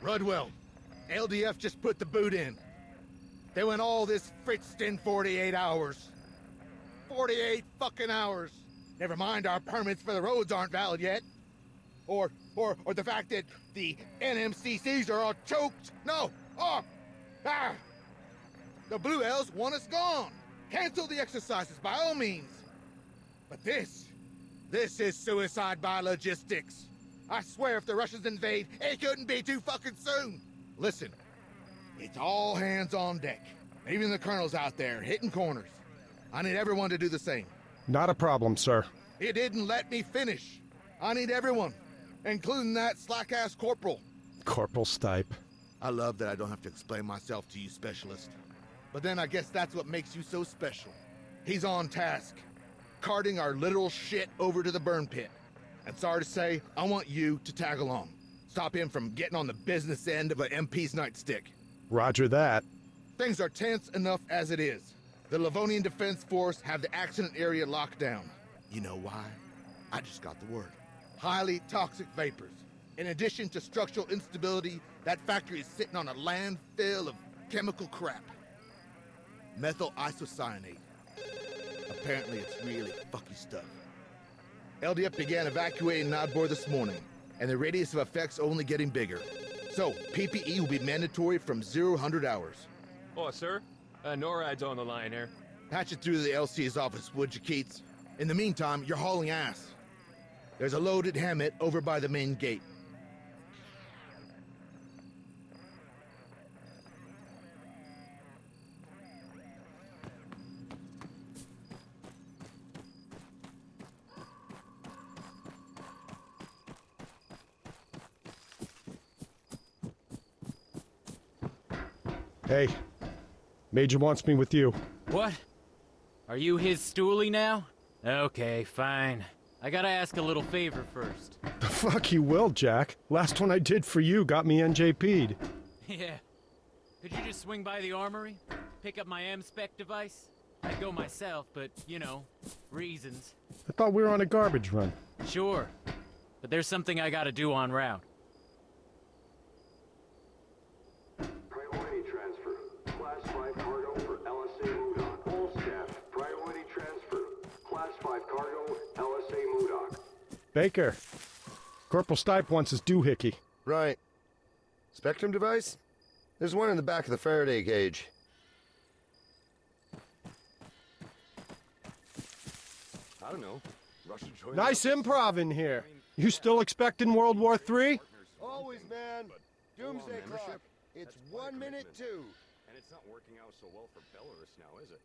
Rudwell, LDF just put the boot in. They went all this fritzed in 48 hours. 48 fucking hours. Never mind our permits for the roads aren't valid yet. Or the fact that the NMCCs are all choked. No! The Blue Elves want us gone. Cancel the exercises by all means. But this is suicide by logistics. I swear if the Russians invade, it couldn't be too fucking soon. Listen, it's all hands on deck. Even the colonel's out there, hitting corners. I need everyone to do the same. Not a problem, sir. It didn't let me finish. I need everyone, including that slack-ass corporal. Corporal Stipe. I love that I don't have to explain myself to you, specialist. But then I guess that's what makes you so special. He's on task, carting our literal shit over to the burn pit. And sorry to say, I want you to tag along. Stop him from getting on the business end of an MP's nightstick. Roger that. Things are tense enough as it is. The Livonian Defense Force have the accident area locked down. You know why? I just got the word. Highly toxic vapors. In addition to structural instability, that factory is sitting on a landfill of chemical crap. Methyl isocyanate. Apparently it's really fucky stuff. LDF began evacuating Nodbor this morning, and the radius of effect's only getting bigger. So, PPE will be mandatory from 0-100 hours. Oh, sir. NORAD's on the line here. Patch it through to the LC's office, would you, Keats? In the meantime, you're hauling ass. There's a loaded Hammett over by the main gate. Hey, Major wants me with you. What? Are you his stoolie now? Okay, fine. I gotta ask a little favor first. The fuck you will, Jack. Last one I did for you got me NJP'd. Yeah. Could you just swing by the armory? Pick up my M-Spec device? I'd go myself, but, you know, reasons. I thought we were on a garbage run. Sure. But there's something I gotta do en route. Priority transfer. Class 5 cargo for LSA Modoc. All staff, priority transfer. Class 5 cargo, LSA Modoc. Baker. Corporal Stipe wants his doohickey. Right. Spectrum device? There's one in the back of the Faraday cage. I don't know. Russia joined Nice up. improv in here. You still expecting World War III? Always, man. Doomsday membership? clock. It's That's quite a 1 minute commitment. too. And it's not working out so well for Belarus now, is it?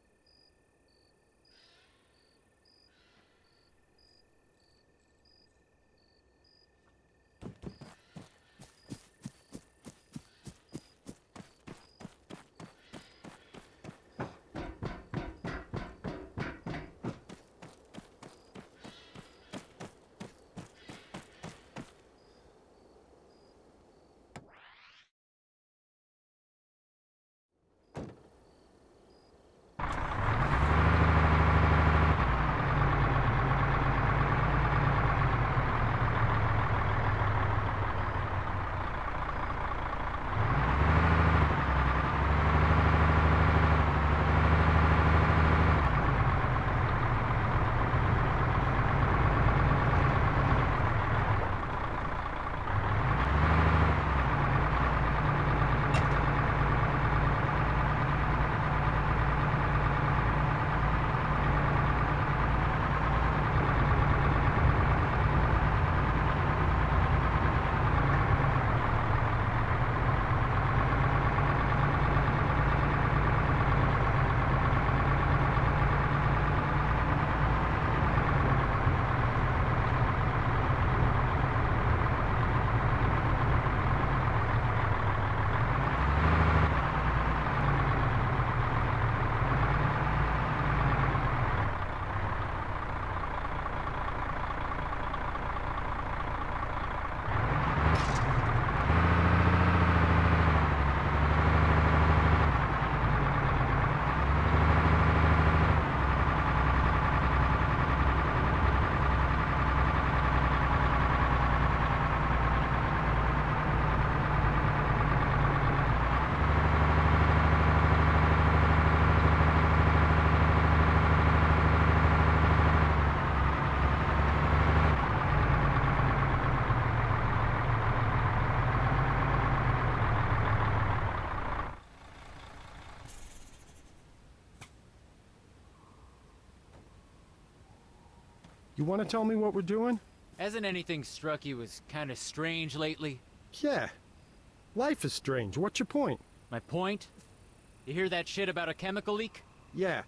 You want to tell me what we're doing? Hasn't anything struck you as kind of strange lately? Yeah. Life is strange. What's your point? My point? You hear that shit about a chemical leak? Yeah.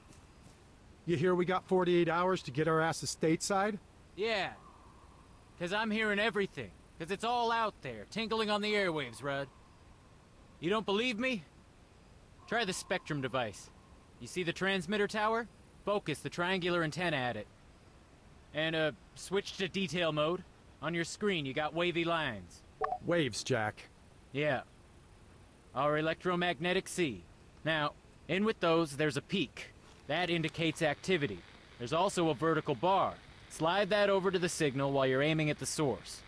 You hear we got 48 hours to get our asses stateside? Yeah. 'Cause I'm hearing everything. 'Cause it's all out there, tinkling on the airwaves, Rudd. You don't believe me? Try the Spectrum device. You see the transmitter tower? Focus the triangular antenna at it. And, switch to detail mode. On your screen, you got wavy lines. Waves, Jack. Yeah. Our electromagnetic sea. Now, in with those, there's a peak. That indicates activity. There's also a vertical bar. Slide that over to the signal while you're aiming at the source.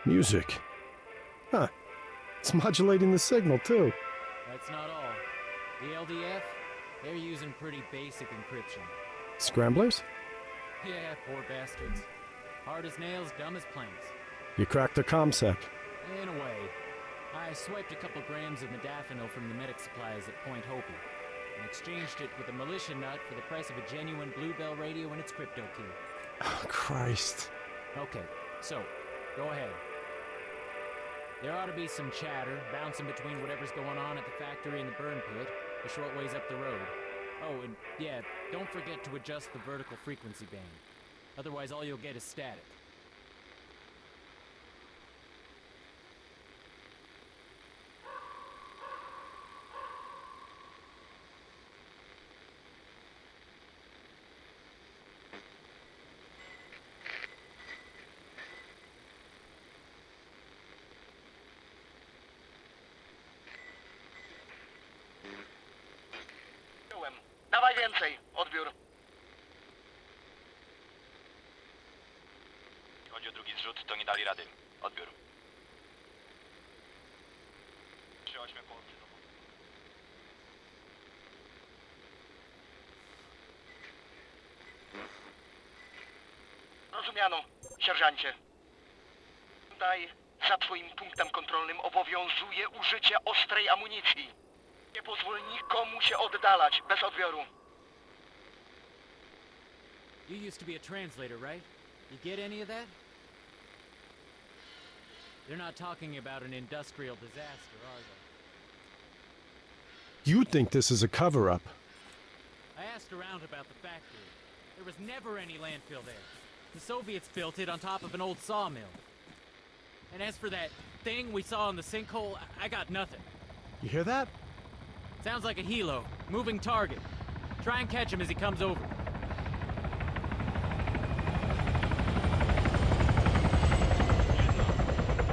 Music. Huh. It's modulating the signal, too. That's not all. The LDF, they're using pretty basic encryption. Scramblers? Yeah, poor bastards. Hard as nails, dumb as planks. You cracked the ComSec. In a way. I swiped a couple grams of modafinil from the medic supplies at Point Hopi and exchanged it with a militia nut for the price of a genuine Bluebell radio and its crypto key. Oh, Christ. Okay, so, go ahead. There ought to be some chatter, bouncing between whatever's going on at the factory and the burn pit, a short ways up the road. Oh, and yeah, don't forget to adjust the vertical frequency band. Otherwise, all you'll get is static. Dawaj więcej. Odbiór. Chodzi o drugi zrzut, to nie dali rady. Odbiór. 3-8 połączy to. Rozumiano, sierżancie. Daj, za twoim punktem kontrolnym obowiązuje użycie ostrej amunicji. Nie pozwól nikomu się oddalać bez odbioru. You used to be a translator, right? You get any of that? They're not talking about an industrial disaster, are they? You think this is a cover-up. I asked around about the factory. There was never any landfill there. The Soviets built it on top of an old sawmill. And as for that thing we saw in the sinkhole, I got nothing. You hear that? Sounds like a helo. Moving target. Try and catch him as he comes over.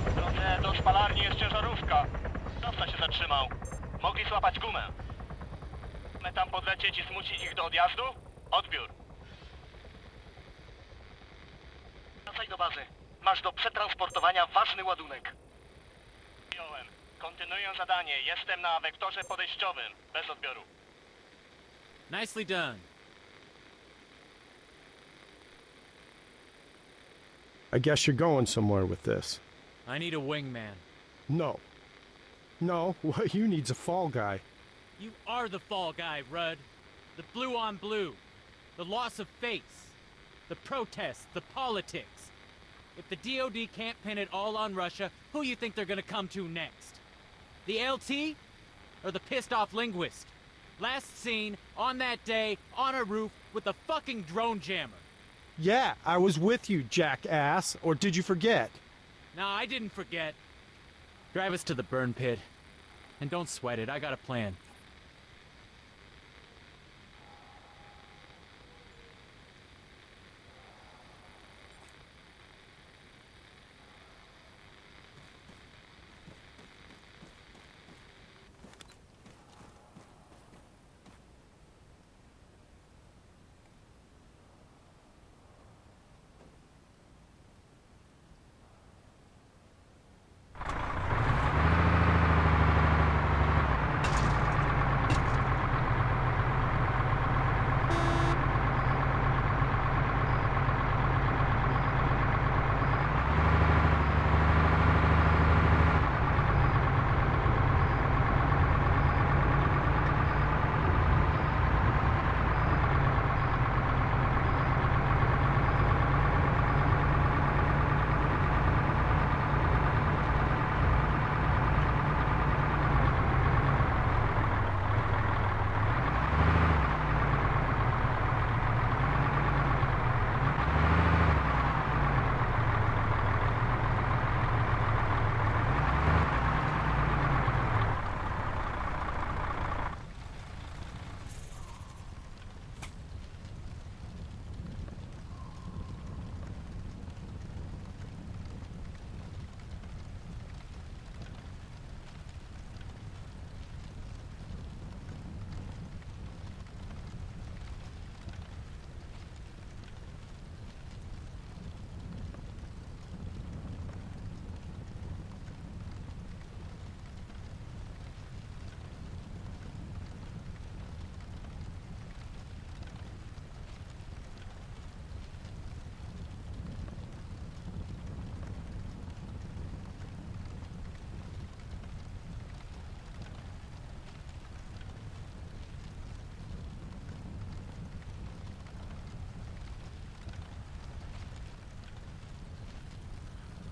W drodze do spalarni jest ciężarówka. Dostać się zatrzymał. Mogli złapać gumę. My tam podlecieć i zmusić ich do odjazdu? Odbiór. Wracaj do bazy. Masz do przetransportowania ważny ładunek. Przyjąłem. Kontynuuję zadanie. Jestem na wektorze podejściowym. Bez odbioru. Nicely done. I guess you're going somewhere with this. I need a wingman. No. No, what you need's a fall guy. You are the fall guy, Rudd. The blue on blue. The loss of face. The protests, the politics. If the DoD can't pin it all on Russia, who you think they're gonna come to next? The LT? Or the pissed off linguist? Last seen, on that day, on a roof, with a fucking drone jammer. Yeah, I was with you, jackass. Or did you forget? Nah, I didn't forget. Drive us to the burn pit. And don't sweat it, I got a plan.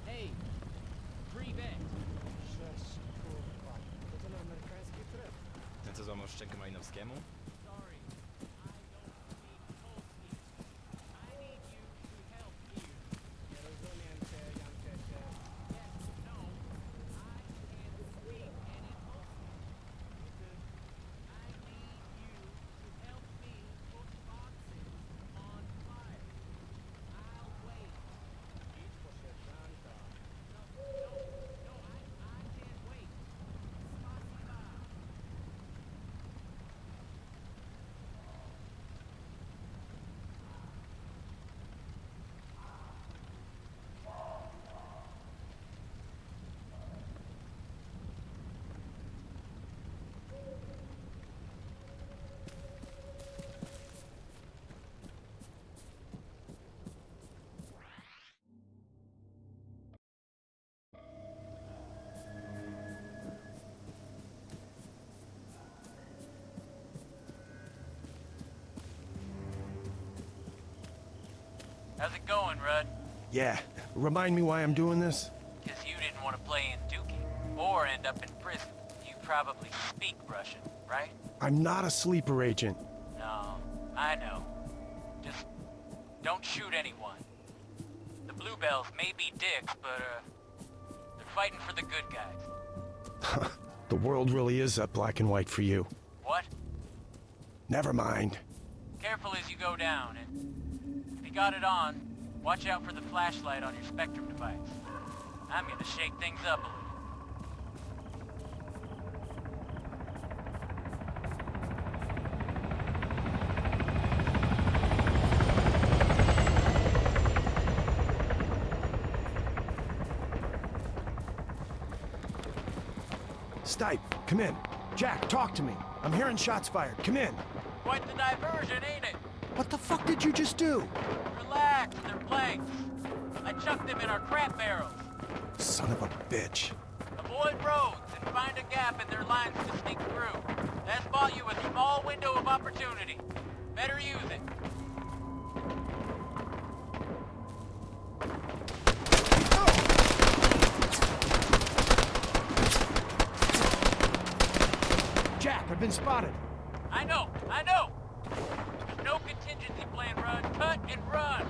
Hey, привет. Ten co złamał szczękę Malinowskiemu? Sorry, I don't speak Polski. I need you to help here. Yes, no, I can't speak any Polski. I need you to help me put boxes on fire. I'll wait. No, I can't wait. Spasiba. How's it going, Rudd? Yeah. Remind me why I'm doing this? Because you didn't want to play in Dookie, or end up in prison. You probably speak Russian, right? I'm not a sleeper agent. No, I know. Just don't shoot anyone. The Bluebells may be dicks, but, they're fighting for the good guys. The world really is that black and white for you. What? Never mind. Careful as you go down, and if you got it on, watch out for the flashlight on your Spectrum device. I'm gonna shake things up a little. Stipe, come in. Jack, talk to me. I'm hearing shots fired. Come in. Quite the diversion, ain't it? What the fuck did you just do? Relax, they're blanks. I chucked them in our crap barrels. Son of a bitch. Avoid roads and find find a gap in their lines to sneak through. That's bought you a small window of opportunity. Better use it. Jack, I've been spotted. I know! There's no contingency plan, Rudd. Cut and run!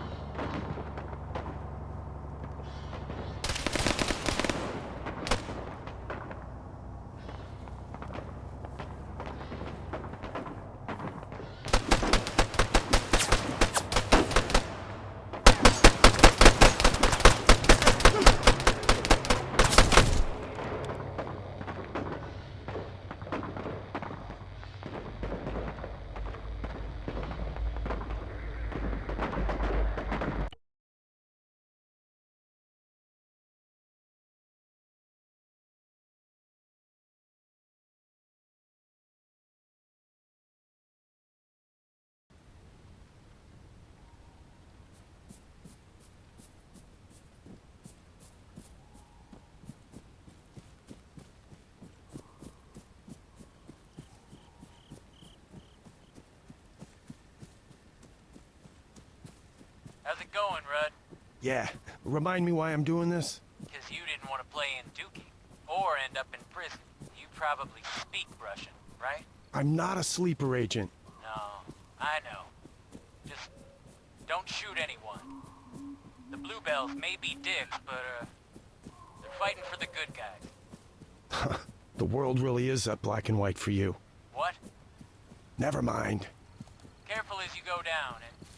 How's it going, Rudd? Yeah, remind me why I'm doing this? Because you didn't want to play in Dookie, or end up in prison. You probably speak Russian, right? I'm not a sleeper agent. No, I know. Just don't shoot anyone. The Bluebells may be dicks, but, they're fighting for the good guys. The world really is that black and white for you. What? Never mind. Careful as you go down, and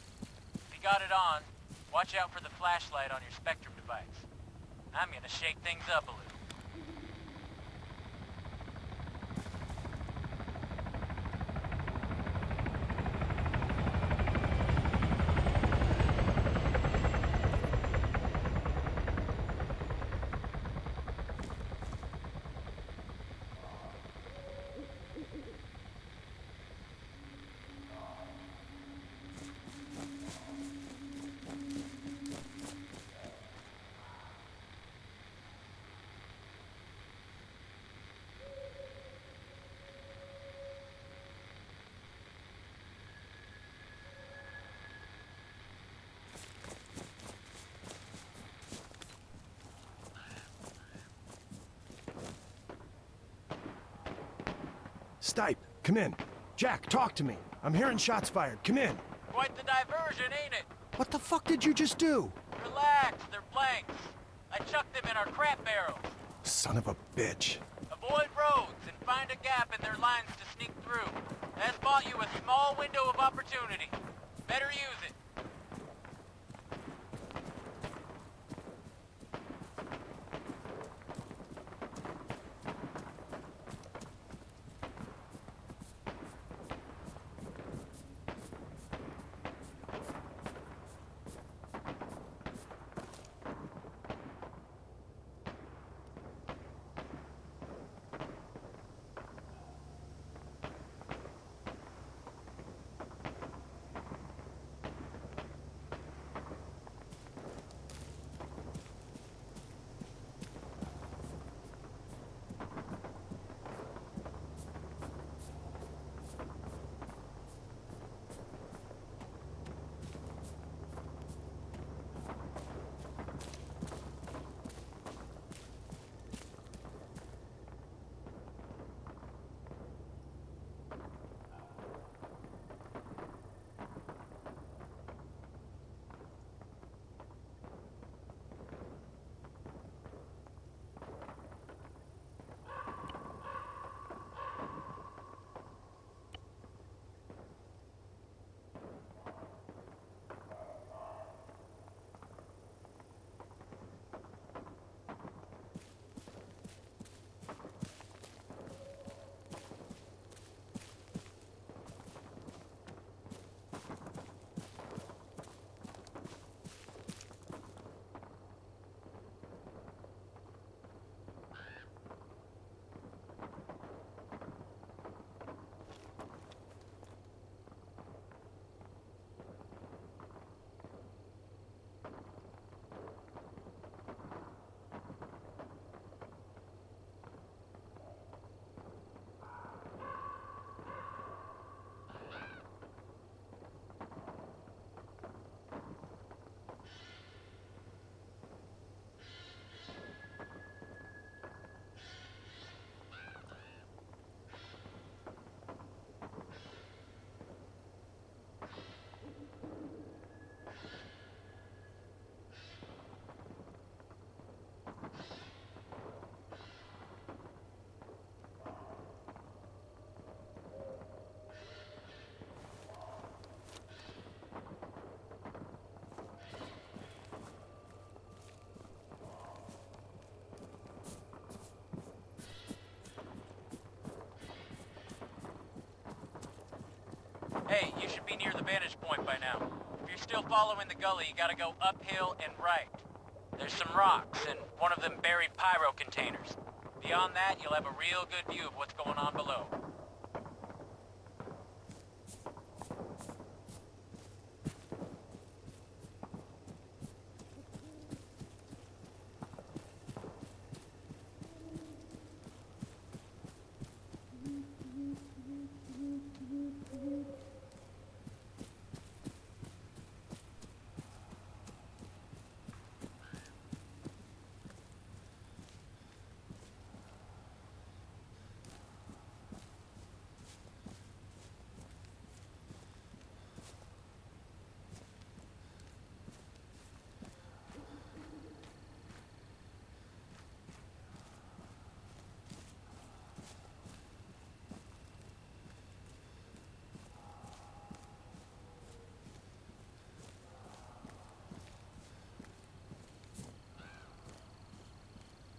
if you got it on, watch out for the flashlight on your Spectrum device. I'm gonna shake things up a little. Stipe, come in. Jack, talk to me. I'm hearing shots fired. Come in. Quite the diversion, ain't it? What the fuck did you just do? Relax, they're blanks. I chucked them in our crap barrels. Son of a bitch. Avoid roads and find a gap in their lines to sneak through. That's bought you a small window of opportunity. Better use it. Hey, you should be near the vantage point by now. If you're still following the gully, you gotta go uphill and right. There's some rocks and one of them buried pyro containers. Beyond that, you'll have a real good view of what's going on below.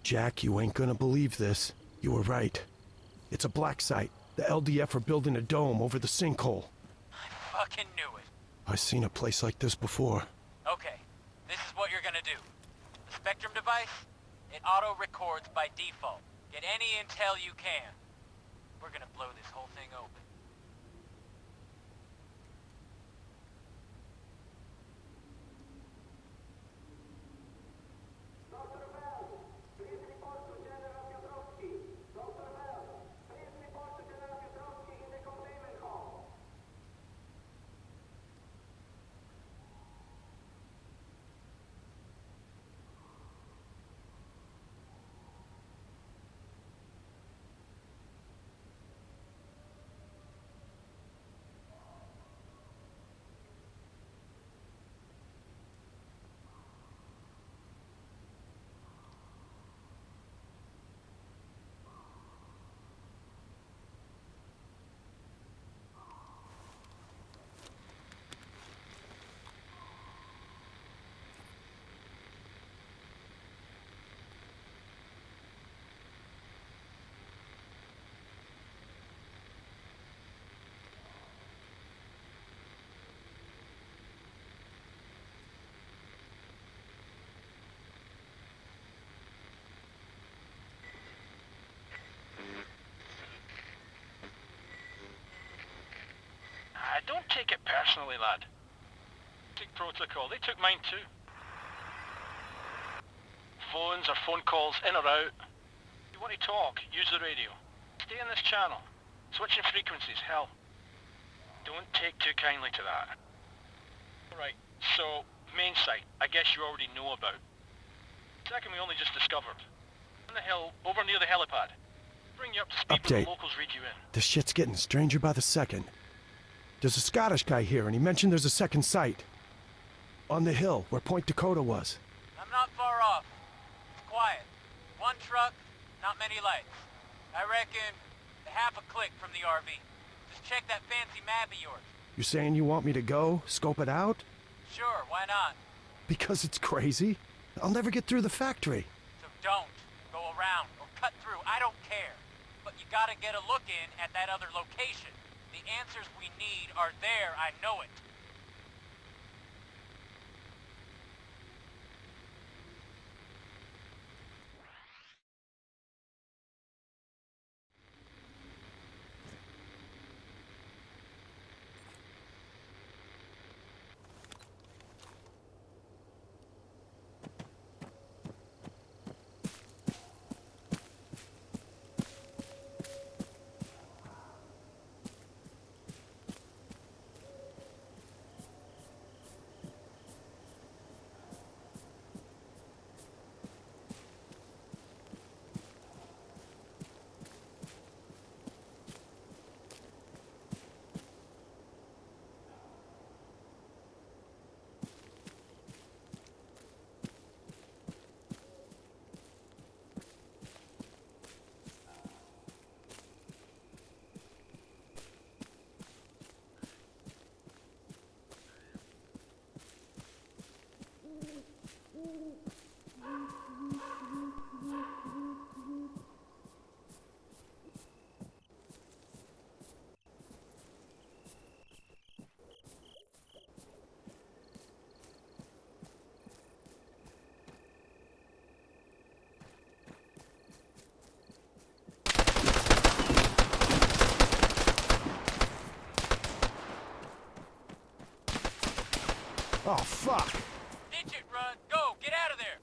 Jack, you ain't gonna believe this. You were right. It's a black site. The LDF are building a dome over the sinkhole. I fucking knew it. I've seen a place like this before. Okay, this is what you're gonna do. The Spectrum device, it auto-records by default. Get any intel you can. We're gonna blow this whole thing open. Don't take it personally, lad. Take protocol. They took mine too. Phones or phone calls in or out. If you want to talk, use the radio. Stay in this channel. Switching frequencies, hell. Don't take too kindly to that. Alright, so, main site, I guess you already know about. Second, we only just discovered. On the hill, over near the helipad. Bring you up to speed when Update. the locals read you in. This shit's getting stranger by the second. There's a Scottish guy here, and he mentioned there's a second site. On the hill, where Point Dakota was. I'm not far off. It's quiet. One truck, not many lights. I reckon half a click from the RV. Just check that fancy map of yours. You're saying you want me to go, scope it out? Sure, why not? Because it's crazy? I'll never get through the factory. So don't go around or cut through. I don't care. But you gotta get a look in at that other location. The answers we need are there, I know it. Oh, fuck! Ditch it, Rudd. Go, get out of there.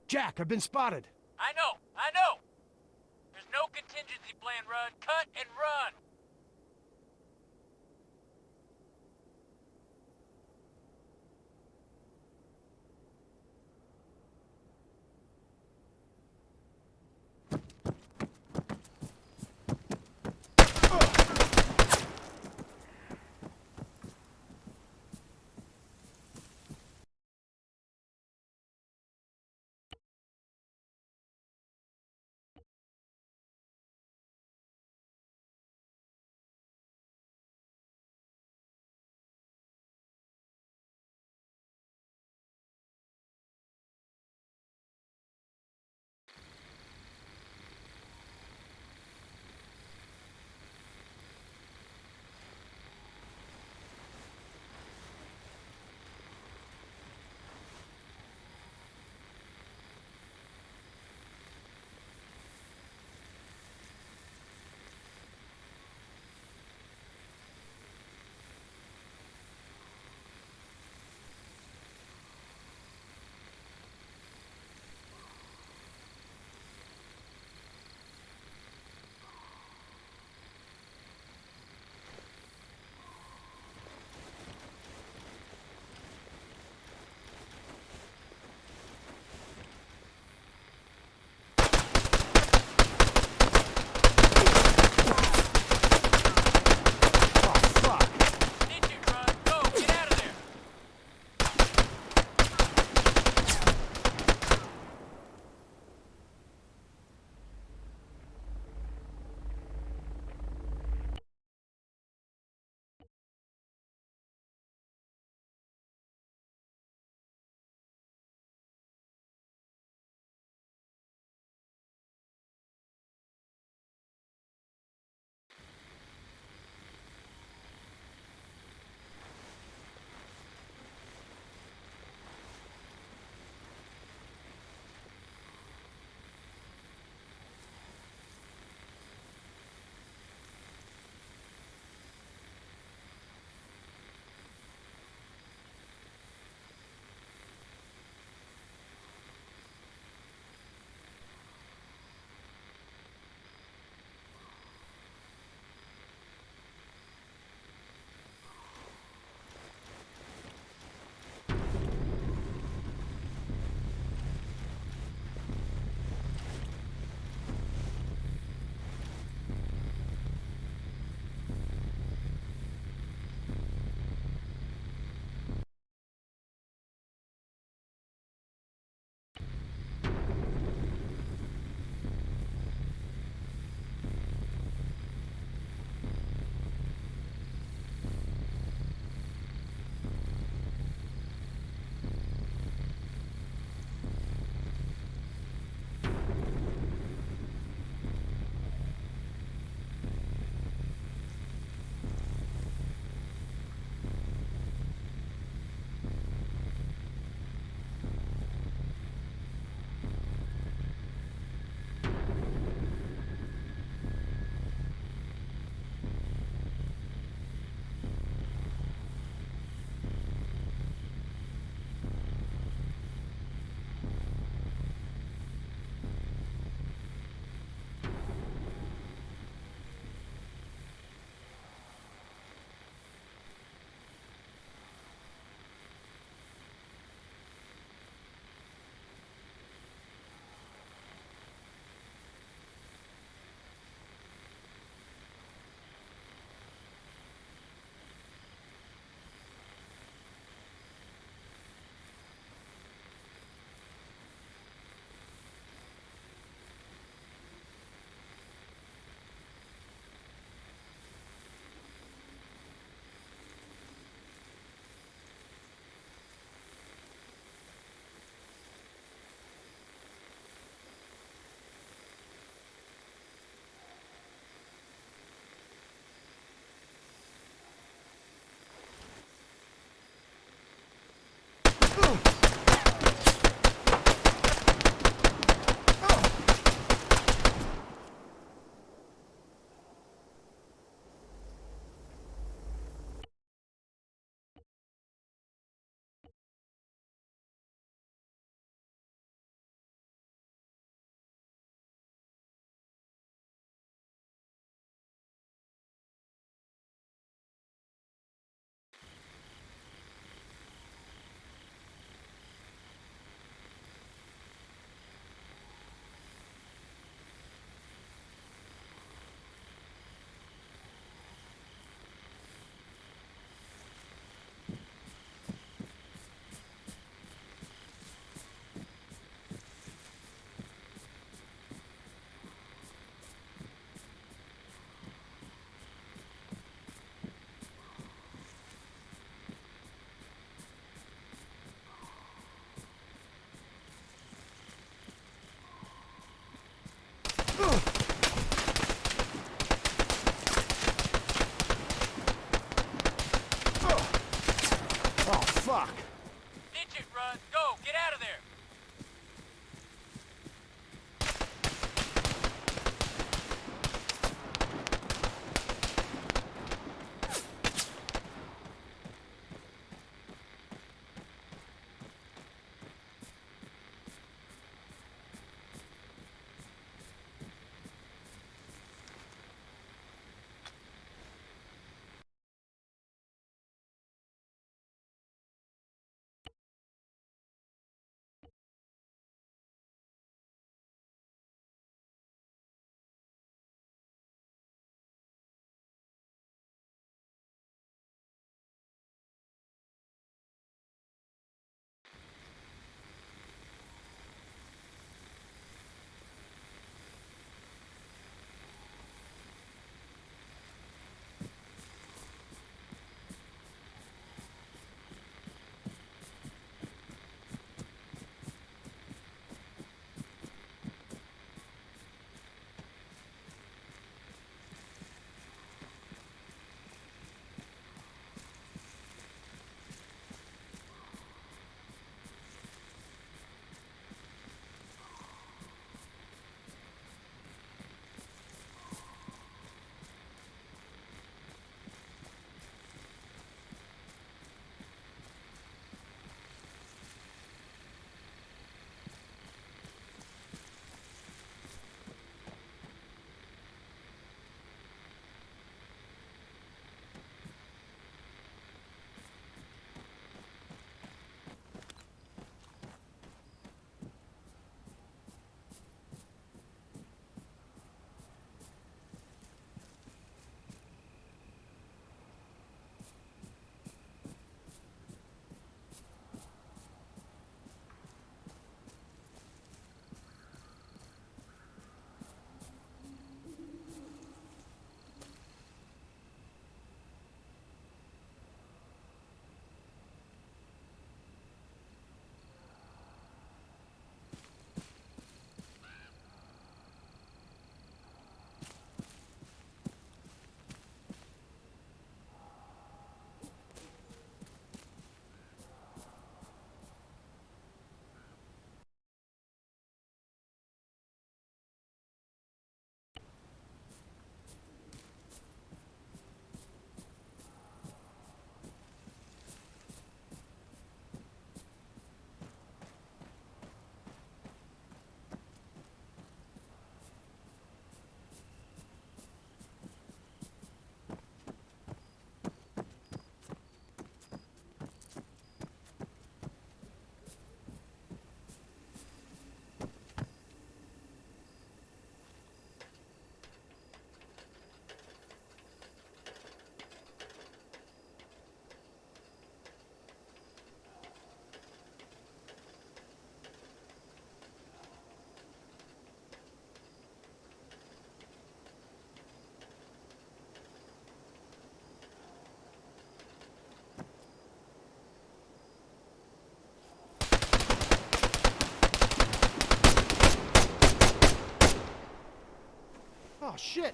Jack, I've been spotted. I know! There's no contingency plan, Rudd. Cut and run!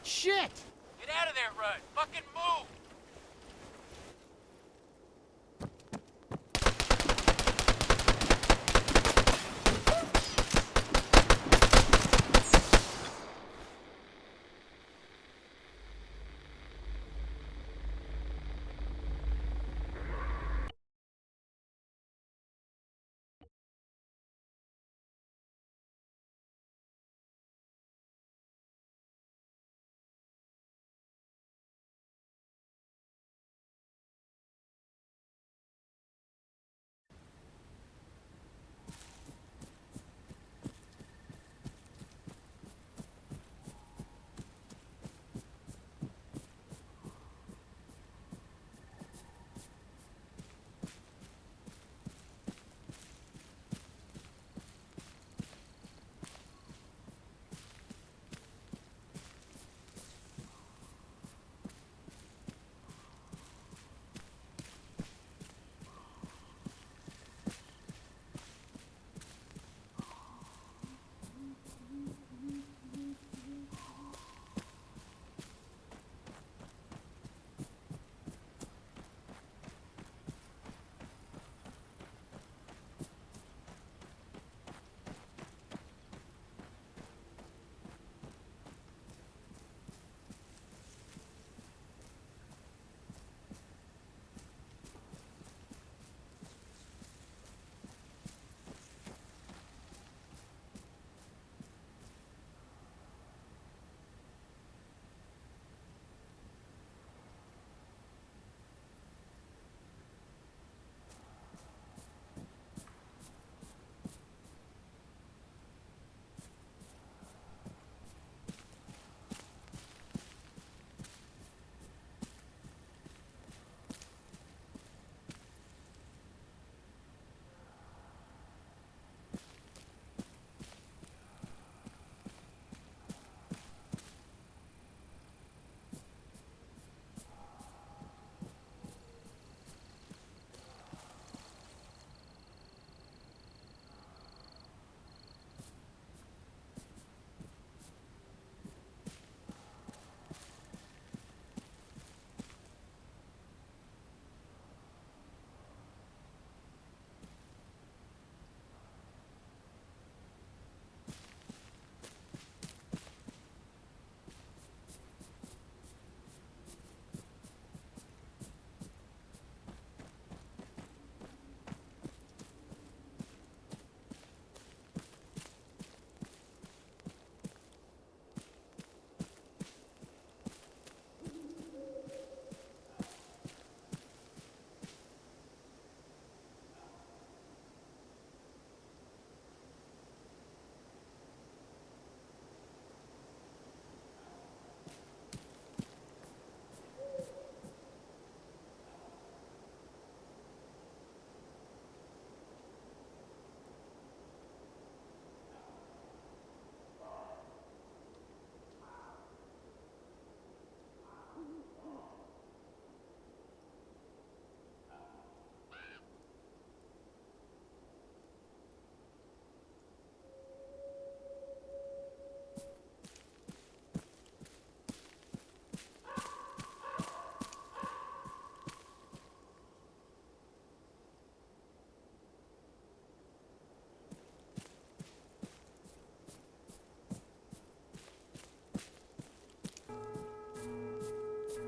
Shit! Get out of there, Rudd! Fucking move!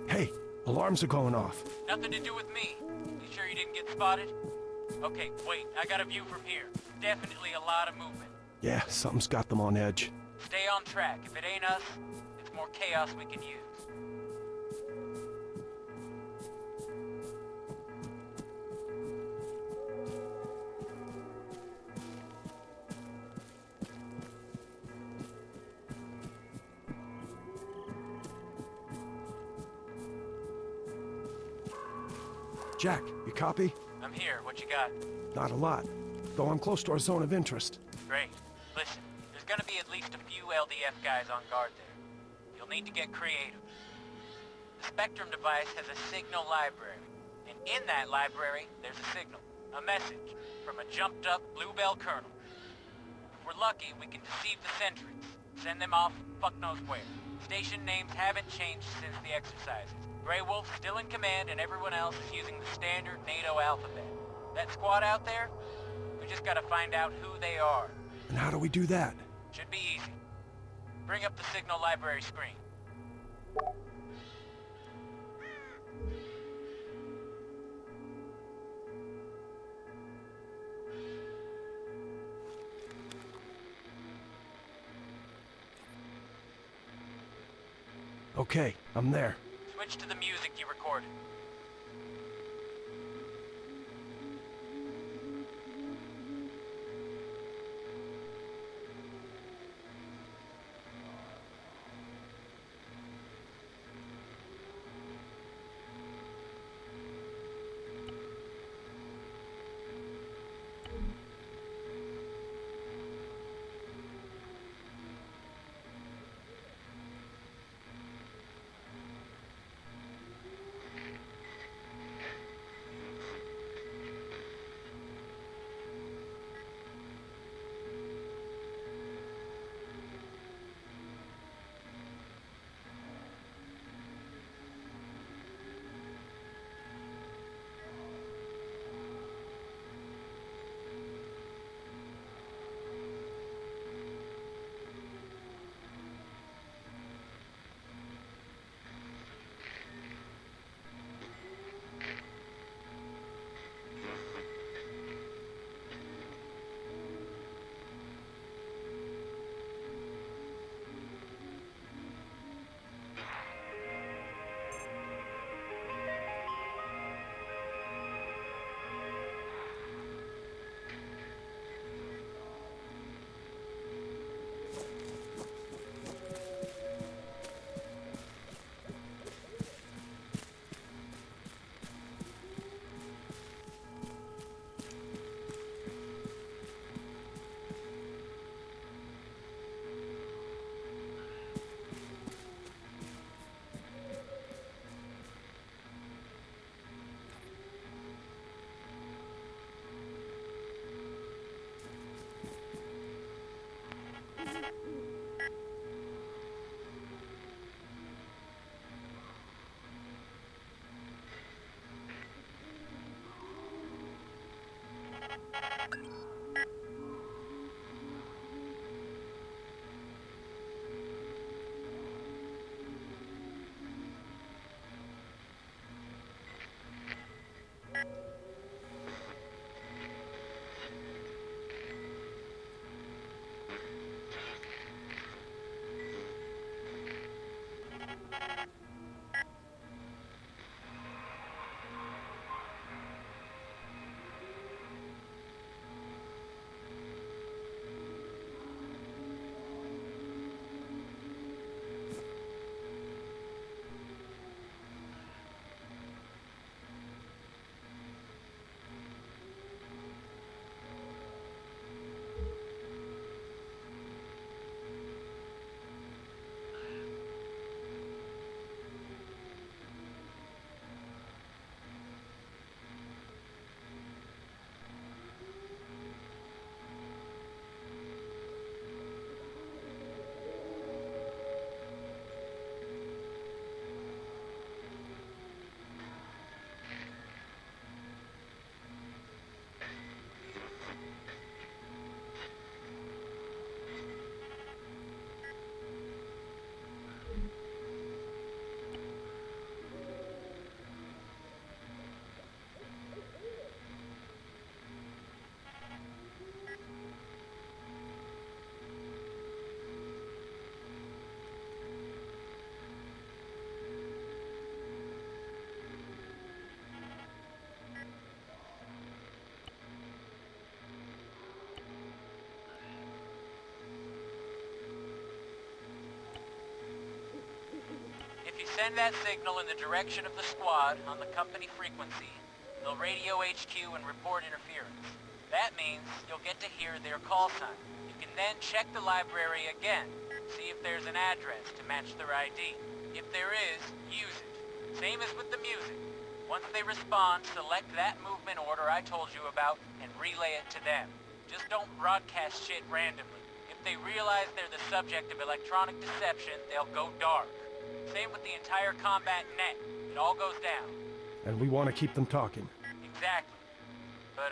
Hey, alarms are going off. Nothing to do with me. You sure you didn't get spotted? Okay, wait, I got a view from here. Definitely a lot of movement. Yeah, something's got them on edge. Stay on track. If it ain't us, it's more chaos we can use. Jack, you copy? I'm here. What you got? Not a lot, though I'm close to our zone of interest. Great. Listen, there's gonna be at least a few LDF guys on guard there. You'll need to get creative. The Spectrum device has a signal library, and in that library, there's a signal, a message, from a jumped-up Bluebell colonel. If we're lucky, we can deceive the sentries, send them off fuck knows where. Station names haven't changed since the exercises. Grey Wolf's still in command and everyone else is using the standard NATO alphabet. That squad out there? We just gotta find out who they are. And how do we do that? Should be easy. Bring up the signal library screen. Okay, I'm there. Switch to the music you recorded. If you send that signal in the direction of the squad on the company frequency, they'll radio HQ and report interference. That means you'll get to hear their call sign. You can then check the library again, see if there's an address to match their ID. If there is, use it. Same as with the music. Once they respond, select that movement order I told you about and relay it to them. Just don't broadcast shit randomly. If they realize they're the subject of electronic deception, they'll go dark. Same with the entire combat net. It all goes down. And we want to keep them talking. Exactly. But,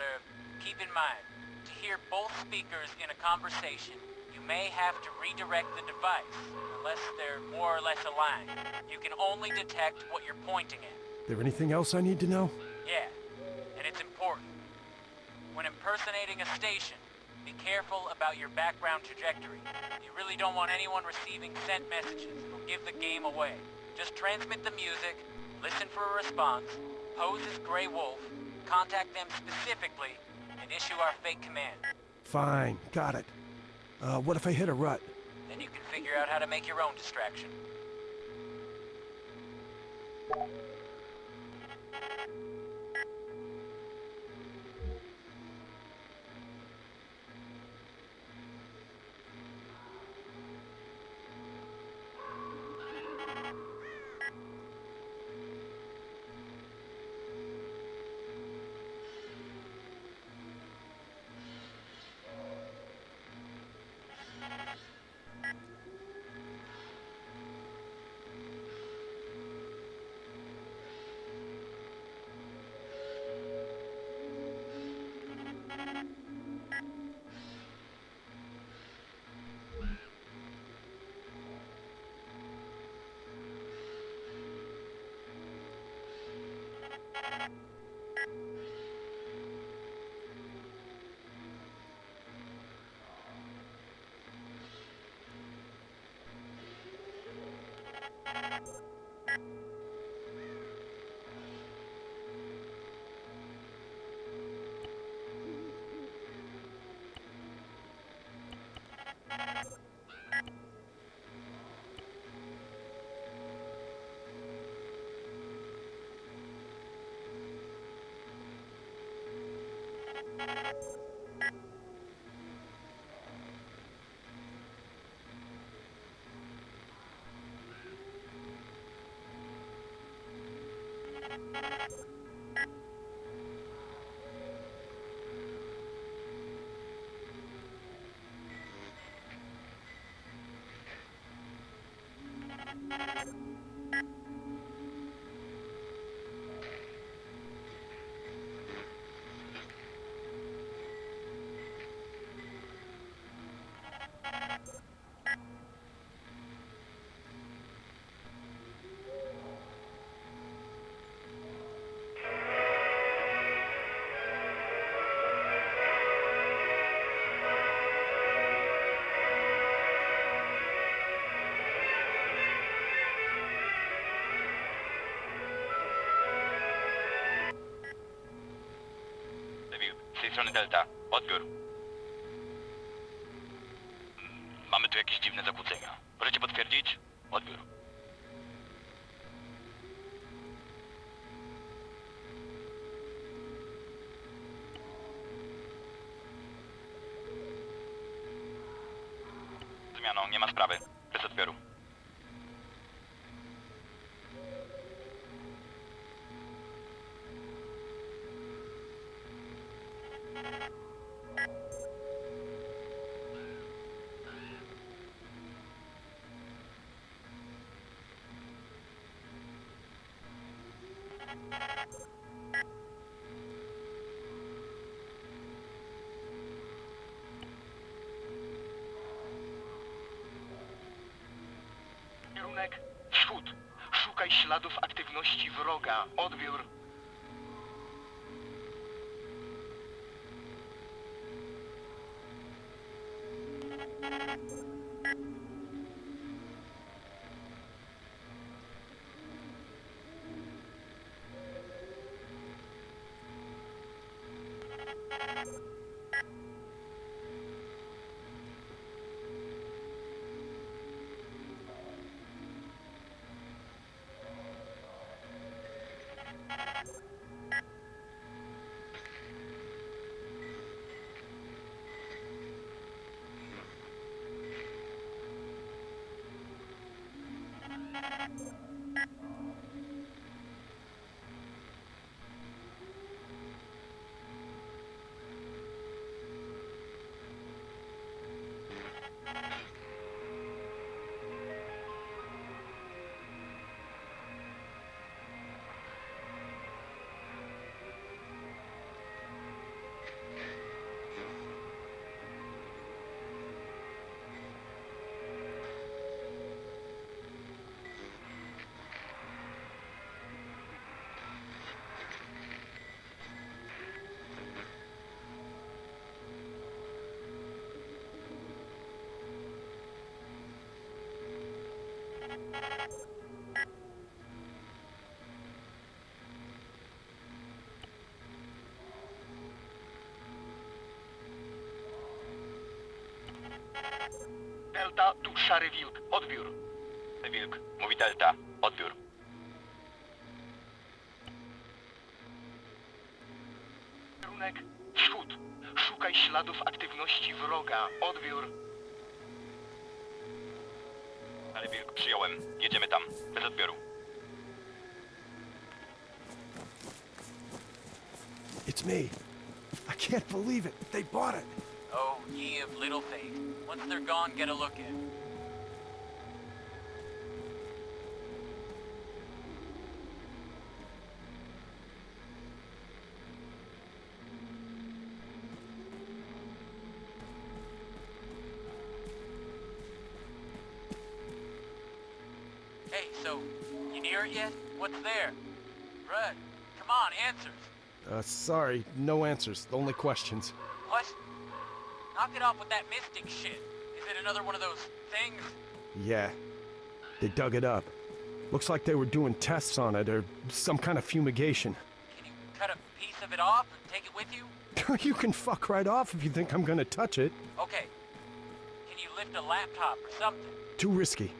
keep in mind, to hear both speakers in a conversation, you may have to redirect the device, unless they're more or less aligned. You can only detect what you're pointing at. There anything else I need to know? Yeah, and it's important. When impersonating a station, be careful about your background trajectory. You really don't want anyone receiving sent messages. It'll give the game away. Just transmit the music, listen for a response, pose as Grey Wolf, contact them specifically, and issue our fake command. Fine, got it. What if I hit a rut? Then you can figure out how to make your own distraction. Z tej strony Delta. Odbiór. Mamy tu jakieś dziwne zakłócenia. Możecie potwierdzić? Odbiór. Zmianą, nie ma sprawy. Bez odbioru. Kierunek wschód. Szukaj śladów aktywności wroga. Odbiór. Delta, tu Szary Wilk. Odbiór. Wilk, mówi Delta. Odbiór. Kierunek wschód. Szukaj śladów aktywności wroga. Odbiór. Ale Wilk, przyjąłem. Jedziemy tam. Bez odbioru. It's me. I can't believe it. They bought it. Oh, ye of little faith. Once they're gone, get a look in. Hey, so, you near it yet? What's there? Rudd, come on, answers. Sorry, no answers. Only questions. What? Knock it off with that mystic shit. Is it another one of those things? Yeah. They dug it up. Looks like they were doing tests on it, or some kind of fumigation. Can you cut a piece of it off and take it with you? You can fuck right off if you think I'm gonna touch it. Okay. Can you lift a laptop or something? Too risky.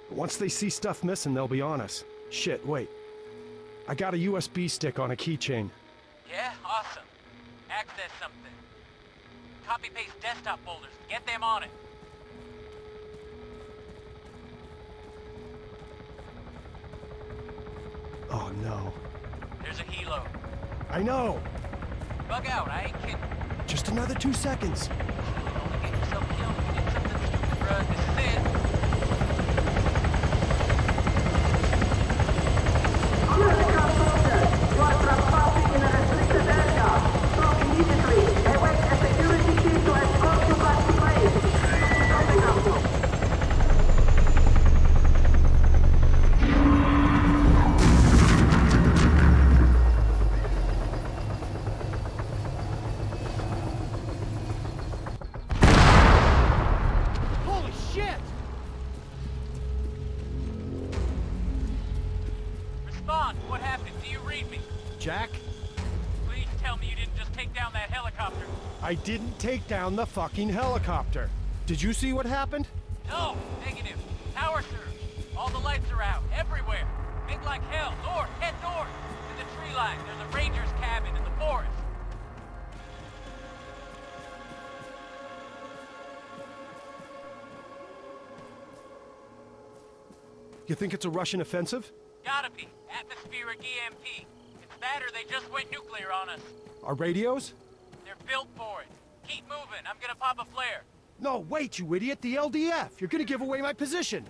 Once they see stuff missing, they'll be on us. Shit, wait. I got a USB stick on a keychain. Yeah, awesome. Access something. Copy-paste desktop folders. Get them on it. Oh no. There's a helo. I know! Bug out, I ain't kidding. Just another 2 seconds. Don't get yourself killed if you did something stupid, bruh. This is it. Holy shit! Respond. What happened? Do you read me? Jack, Please tell me you didn't just take down that helicopter. I didn't take down the fucking helicopter. Did you see what happened? No, negative. Power surge. All the lights are out, everywhere. Big like hell. North, head north. To the tree line. There's a ranger's cabin in the forest. You think it's a Russian offensive? Gotta be. Atmospheric EMP. It's that or they just went nuclear on us. Our radios? They're built for it. Keep moving. I'm gonna pop a flare. No, wait, you idiot. The LDF. You're gonna give away my position.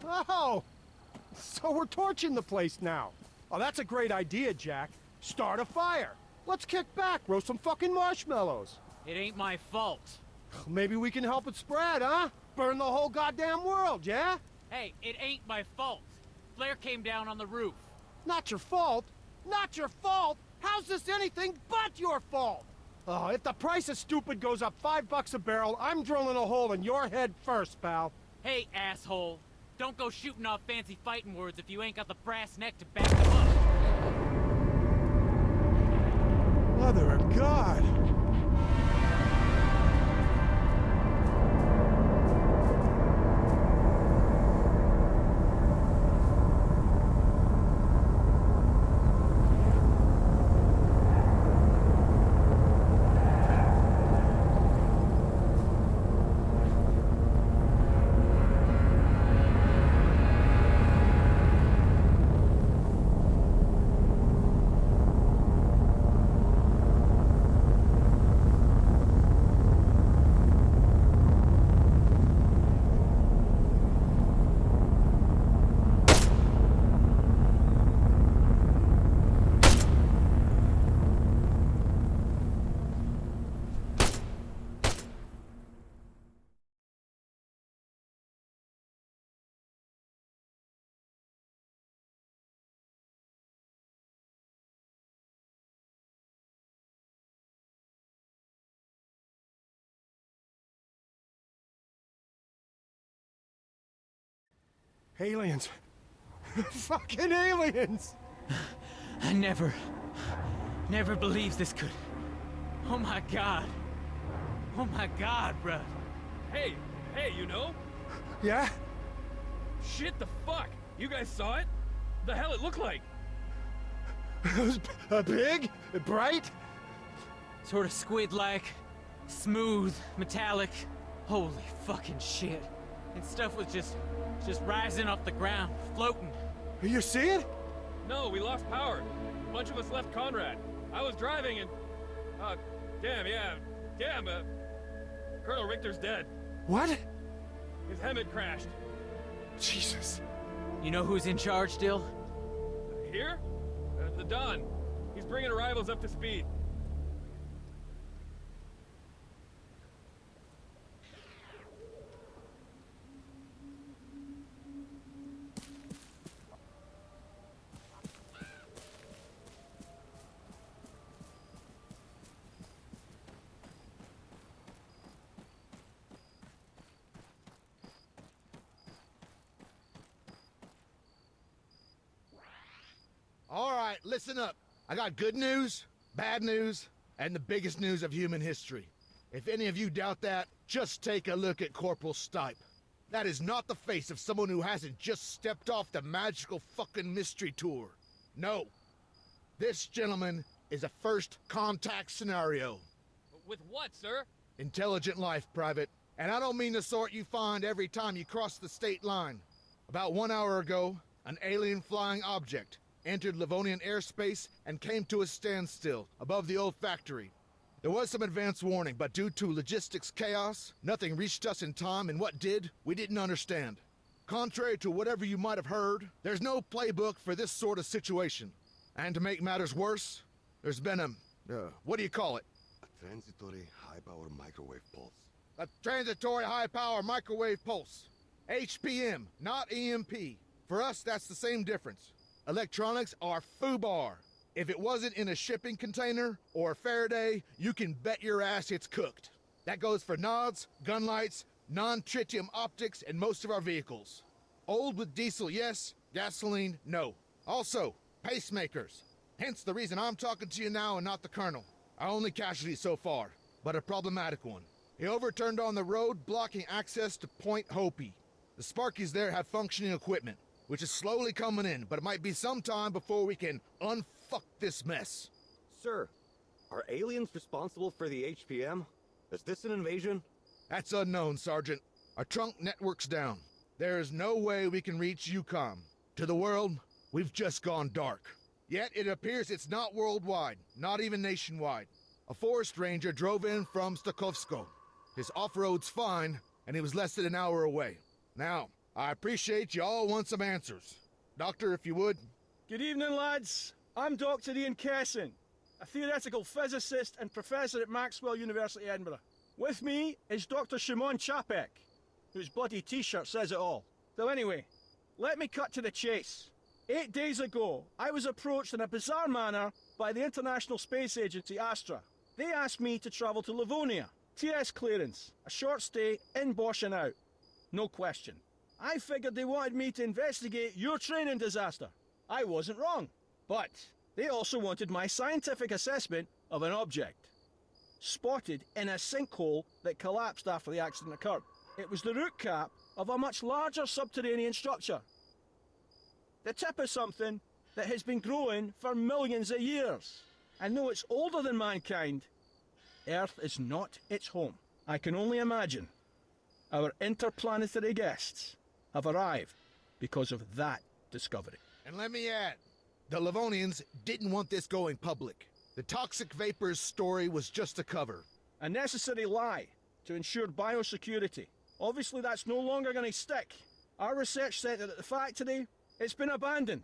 Oh! So we're torching the place now. Oh, that's a great idea, Jack. Start a fire. Let's kick back, roast some fucking marshmallows. It ain't my fault. Maybe we can help it spread, huh? Burn the whole goddamn world, yeah? Hey, it ain't my fault. Flare came down on the roof. Not your fault. Not your fault. How's this anything but your fault? Oh, if the price of stupid goes up $5 a barrel, I'm drilling a hole in your head first, pal. Hey, asshole. Don't go shooting off fancy fighting words if you ain't got the brass neck to back them up. Mother of God. Aliens. Fucking aliens! I never believed this could... Oh my God. Oh my God, bruh. Hey, you know? Yeah? Shit, the fuck? You guys saw it? The hell it looked like? It was big, bright. Sort of squid-like, smooth, metallic. Holy fucking shit. And stuff was just rising off the ground, floating. You see it? No, we lost power. A bunch of us left Conrad. I was driving and... Colonel Richter's dead. What? His Hemet crashed. Jesus. You know who's in charge still? Here? The Don. He's bringing arrivals up to speed. All right, listen up. I got good news, bad news, and the biggest news of human history. If any of you doubt that, just take a look at Corporal Stipe. That is not the face of someone who hasn't just stepped off the magical fucking mystery tour. No. This gentleman is a first contact scenario. With what, sir? Intelligent life, Private. And I don't mean the sort you find every time you cross the state line. About 1 hour ago, an alien flying object entered Livonian airspace and came to a standstill above the old factory. There was some advance warning, but due to logistics chaos, nothing reached us in time, and what did, we didn't understand. Contrary to whatever you might have heard, there's no playbook for this sort of situation. And to make matters worse, there's been a, what do you call it? A transitory high-power microwave pulse. A transitory high-power microwave pulse. HPM, not EMP. For us, that's the same difference. Electronics are FUBAR. If it wasn't in a shipping container or a Faraday, you can bet your ass it's cooked. That goes for nods, gun lights, non-tritium optics, and most of our vehicles. Old with diesel, yes. Gasoline, no. Also, pacemakers. Hence the reason I'm talking to you now and not the Colonel. Our only casualty so far, but a problematic one. He overturned on the road, blocking access to Point Hopi. The Sparkies there have functioning equipment, which is slowly coming in, but it might be some time before we can unfuck this mess. Sir, are aliens responsible for the HPM? Is this an invasion? That's unknown, Sergeant. Our trunk network's down. There is no way we can reach UCOM. To the world, we've just gone dark. Yet it appears it's not worldwide, not even nationwide. A forest ranger drove in from Stakhovsko. His off-road's fine, and he was less than an hour away. Now, I appreciate you all want some answers. Doctor, if you would. Good evening, lads. I'm Dr. Ian Kesson, a theoretical physicist and professor at Maxwell University, Edinburgh. With me is Dr. Shimon Chapek, whose bloody t-shirt says it all. So anyway, let me cut to the chase. 8 days ago, I was approached in a bizarre manner by the International Space Agency, Astra. They asked me to travel to Livonia. TS clearance, a short stay, in Bosch and out. No question. I figured they wanted me to investigate your training disaster. I wasn't wrong. But they also wanted my scientific assessment of an object. Spotted in a sinkhole that collapsed after the accident occurred. It was the root cap of a much larger subterranean structure. The tip of something that has been growing for millions of years. And though it's older than mankind, Earth is not its home. I can only imagine our interplanetary guests have arrived because of that discovery. And let me add, the Livonians didn't want this going public. The toxic vapors story was just a cover. A necessary lie to ensure biosecurity. Obviously that's no longer going to stick. Our research centre at the factory, it's been abandoned.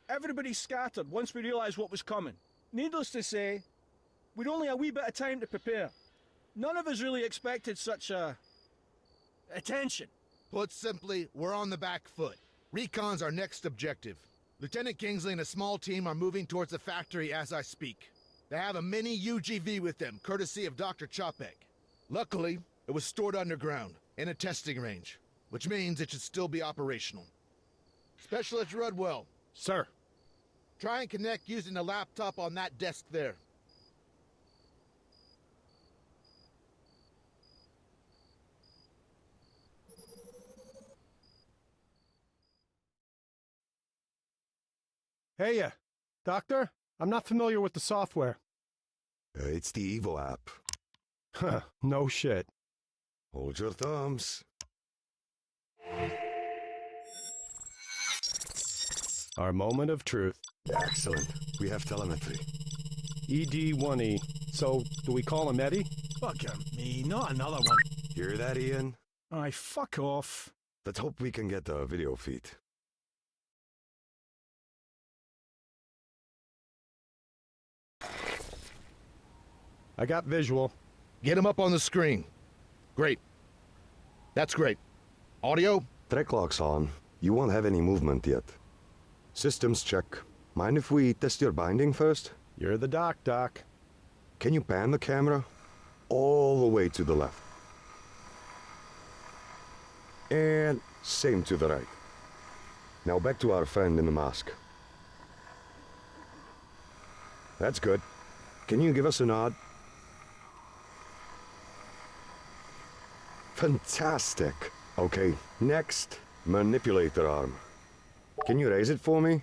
Everybody scattered once we realised what was coming. Needless to say, we'd only a wee bit of time to prepare. None of us really expected such attention. Put simply, we're on the back foot. Recon's our next objective. Lieutenant Kingsley and a small team are moving towards the factory as I speak. They have a mini UGV with them, courtesy of Dr. Chapek. Luckily, it was stored underground, in a testing range, which means it should still be operational. Specialist Rudwell. Sir. Try and connect using the laptop on that desk there. Hey, Doctor? I'm not familiar with the software. It's the Evo app. Huh, no shit. Hold your thumbs. Our moment of truth. Excellent. We have telemetry. ED1E. So, do we call him Eddie? Fuck me, not another one. Hear that, Ian? Aye, fuck off. Let's hope we can get the video feed. I got visual. Get him up on the screen. Great. That's great. Audio? Track lock's on. You won't have any movement yet. Systems check. Mind if we test your binding first? You're the doc. Can you pan the camera? All the way to the left. And same to the right. Now back to our friend in the mask. That's good. Can you give us a nod? Fantastic. Okay, next, manipulator arm. Can you raise it for me?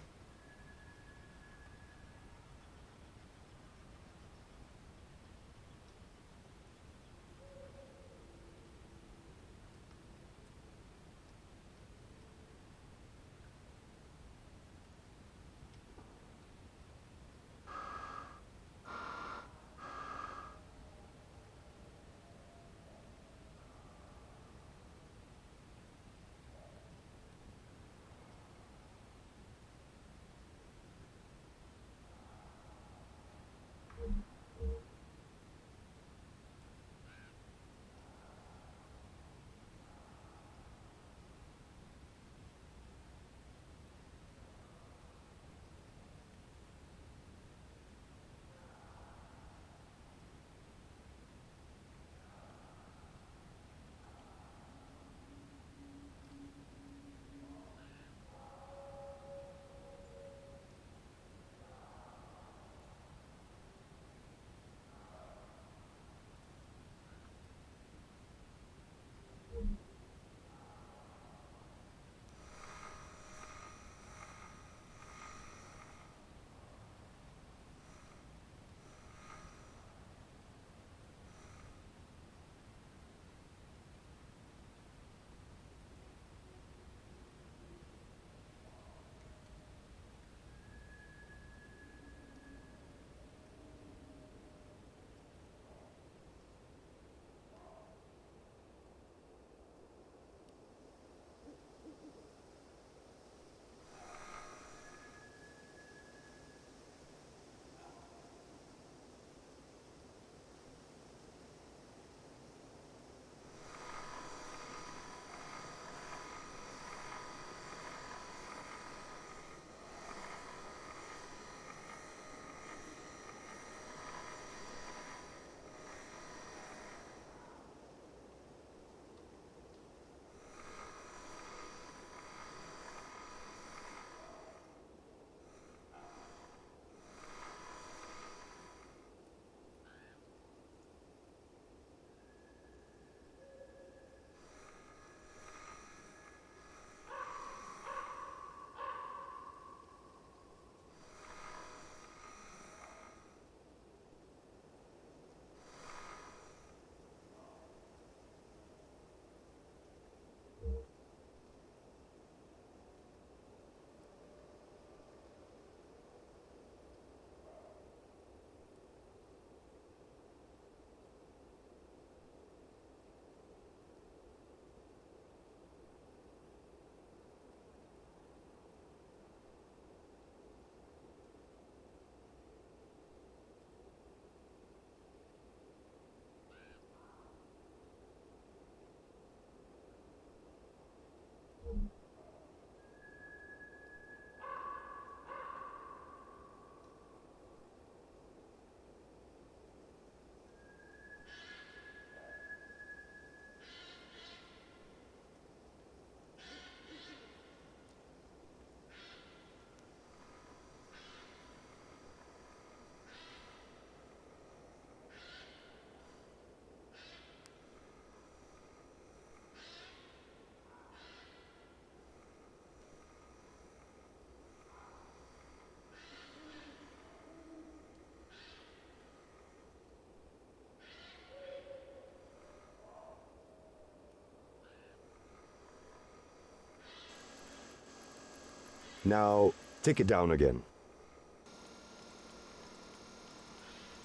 Now, take it down again.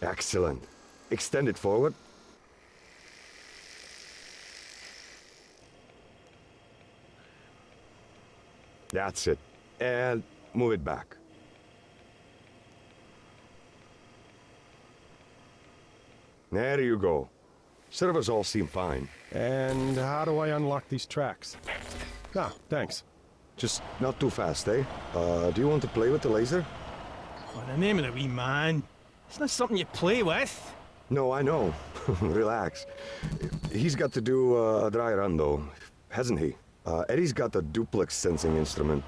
Excellent. Extend it forward. That's it. And move it back. There you go. Servers all seem fine. And how do I unlock these tracks? Ah, thanks. Just not too fast, eh? Do you want to play with the laser? Oh, the name of the wee man. It's not something you play with. No, I know. Relax. He's got to do a dry run, though, hasn't he? Eddie's got a duplex sensing instrument.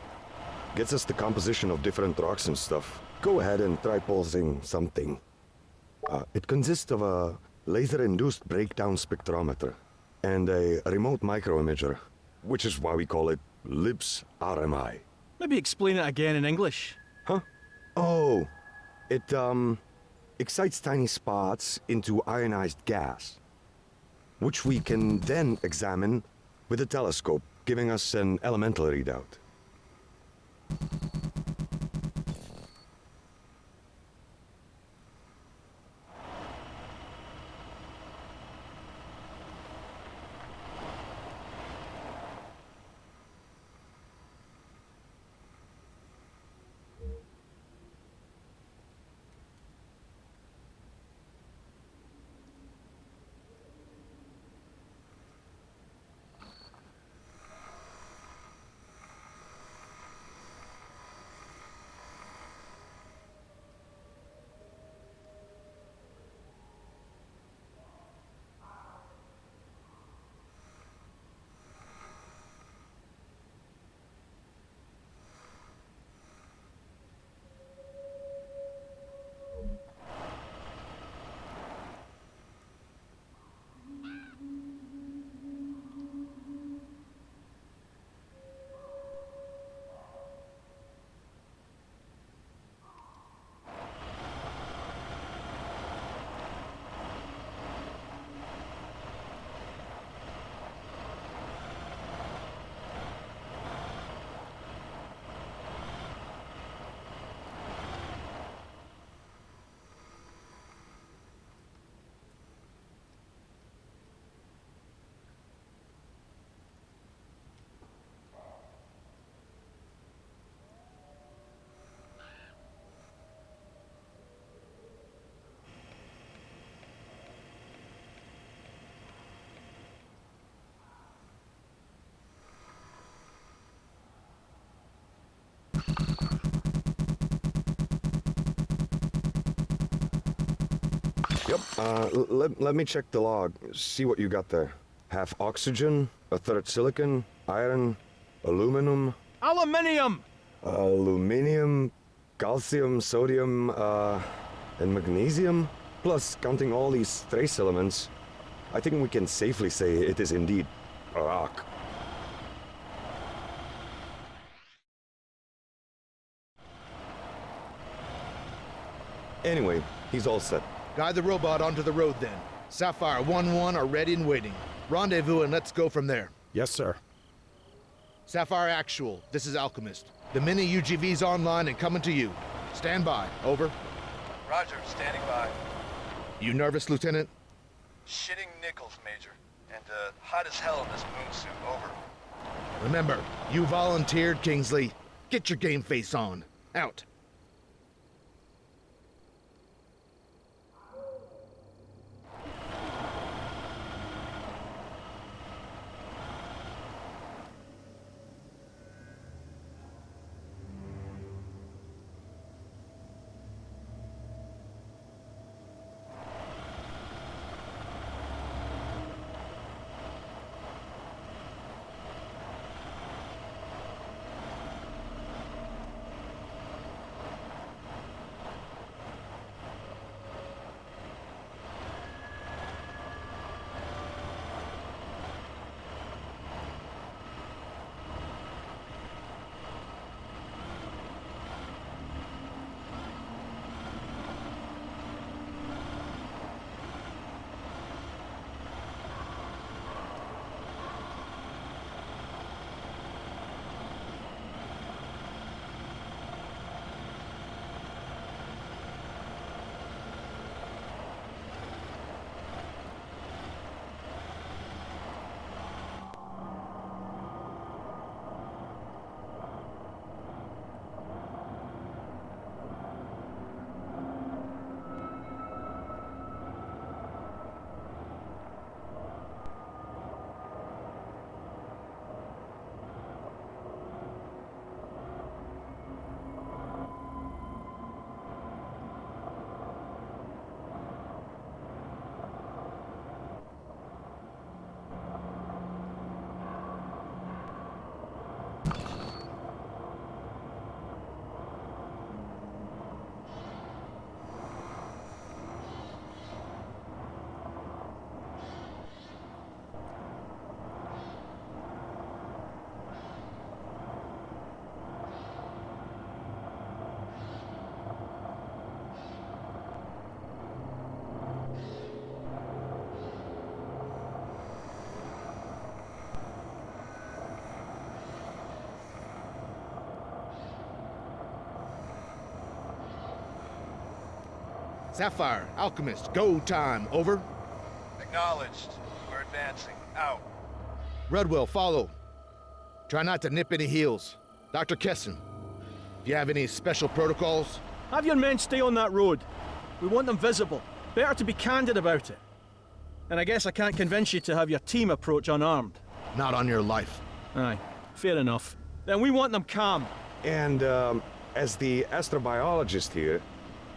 Gets us the composition of different rocks and stuff. Go ahead and try pulsing something. It consists of a laser-induced breakdown spectrometer and a remote microimager, which is why we call it LIBS RMI. Maybe explain it again in English. Huh? Oh, it, excites tiny spots into ionized gas, which we can then examine with a telescope, giving us an elemental readout. Yep, let me check the log, see what you got there. Half oxygen, a third silicon, iron, aluminum... Aluminium! Aluminium, calcium, sodium, and magnesium? Plus, counting all these trace elements, I think we can safely say it is indeed a rock. Anyway, he's all set. Guide the robot onto the road then. Sapphire 1-1 are ready and waiting. Rendezvous and let's go from there. Yes, sir. Sapphire Actual, this is Alchemist. The mini UGV's online and coming to you. Stand by, over. Roger, standing by. You nervous, Lieutenant? Shitting nickels, Major. And, hot as hell in this moon suit, over. Remember, you volunteered, Kingsley. Get your game face on. Out. Sapphire, Alchemist, go time, over. Acknowledged. We're advancing. Out. Redwell, follow. Try not to nip any heels. Dr. Kessin, do you have any special protocols? Have your men stay on that road. We want them visible. Better to be candid about it. And I guess I can't convince you to have your team approach unarmed. Not on your life. Aye, fair enough. Then we want them calm. And, as the astrobiologist here,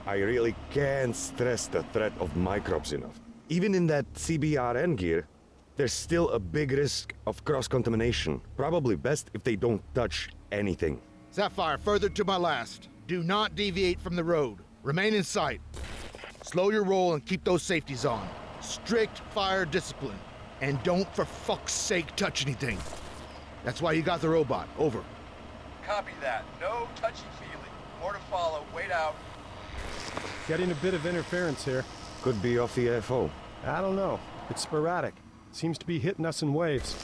I really can't stress the threat of microbes enough. Even in that CBRN gear, there's still a big risk of cross-contamination. Probably best if they don't touch anything. Sapphire, further to my last. Do not deviate from the road. Remain in sight. Slow your roll and keep those safeties on. Strict fire discipline. And don't for fuck's sake touch anything. That's why you got the robot. Over. Copy that. No touchy-feely. More to follow. Wait out. Getting a bit of interference here. Could be off the FO. I don't know. It's sporadic. Seems to be hitting us in waves.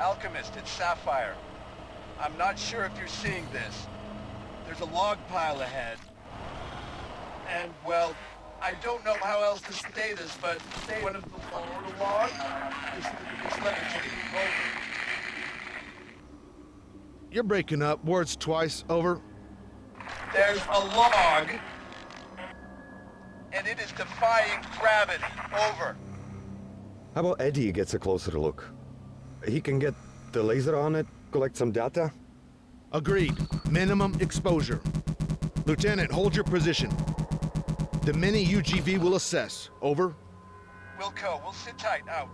Alchemist, it's Sapphire. I'm not sure if you're seeing this. There's a log pile ahead. And, well, I don't know how else to say this, but one of the log is levitating. Over. You're breaking up. Words twice. Over. There's a log, and it is defying gravity. Over. How about Eddie gets a closer look? He can get the laser on it, collect some data? Agreed. Minimum exposure. Lieutenant, hold your position. The mini UGV will assess. Over. Wilco, we'll sit tight. Out.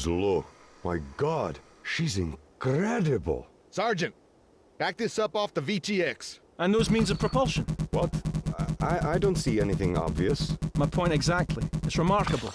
Look. My God, she's incredible. Sergeant, back this up off the VTX. And those means of propulsion? What? I don't see anything obvious. My point exactly. It's remarkable.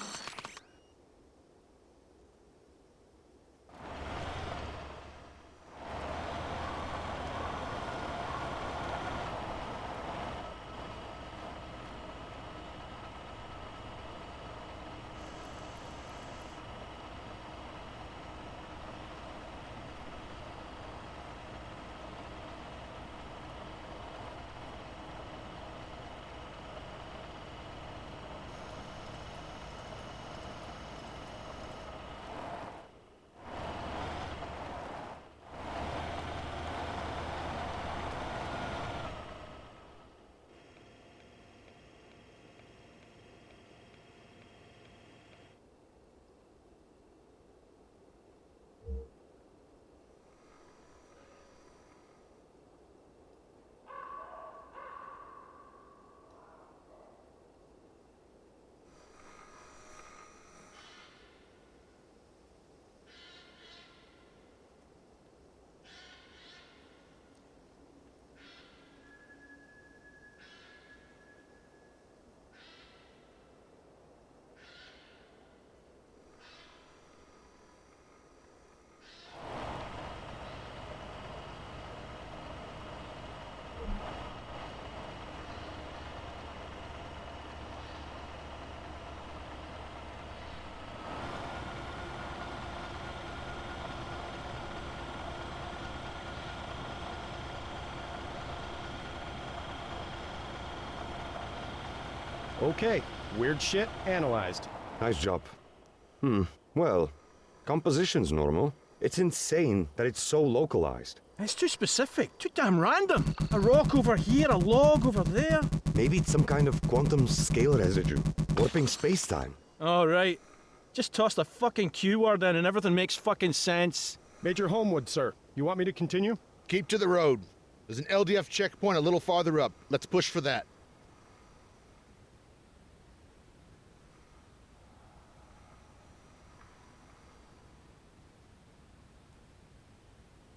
Okay, weird shit analyzed. Nice job. Well, composition's normal. It's insane that it's so localized. It's too specific, too damn random. A rock over here, a log over there. Maybe it's some kind of quantum scale residue, warping space-time. All right. Just toss the fucking Q word in and everything makes fucking sense. Major Homewood, sir. You want me to continue? Keep to the road. There's an LDF checkpoint a little farther up. Let's push for that.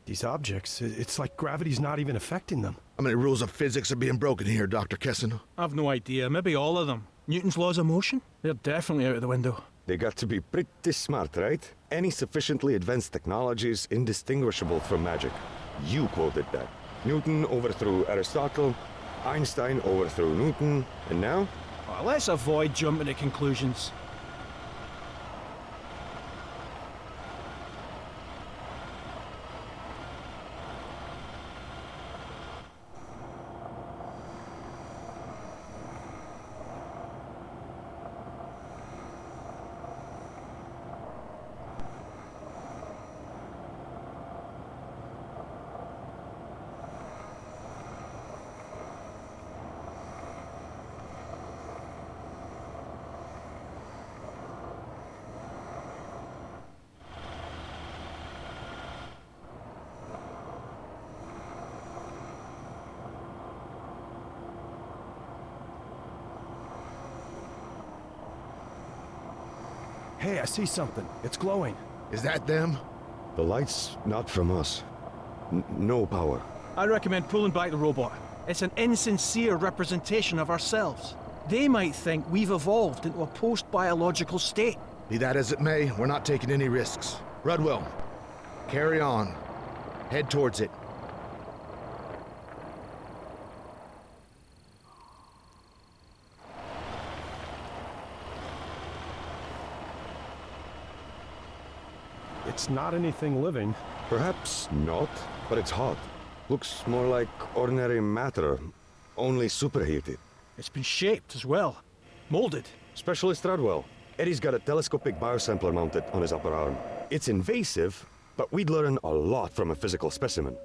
These objects, it's like gravity's not even affecting them. How many rules of physics are being broken here, Dr. Kessin? I've no idea. Maybe all of them. Newton's laws of motion? They're definitely out of the window. They got to be pretty smart, right? Any sufficiently advanced technology is indistinguishable from magic. You quoted that. Newton overthrew Aristotle, Einstein overthrew Newton, and now? Well, let's avoid jumping to conclusions. Hey, I see something. It's glowing. Is that them? The light's not from us. No power. I recommend pulling back the robot. It's an insincere representation of ourselves. They might think we've evolved into a post-biological state. Be that as it may, we're not taking any risks. Rudwell, carry on. Head towards it. It's not anything living. Perhaps not, but it's hot. Looks more like ordinary matter, only superheated. It's been shaped as well. Molded. Specialist Rudwell. Eddie's got a telescopic biosampler mounted on his upper arm. It's invasive, but we'd learn a lot from a physical specimen.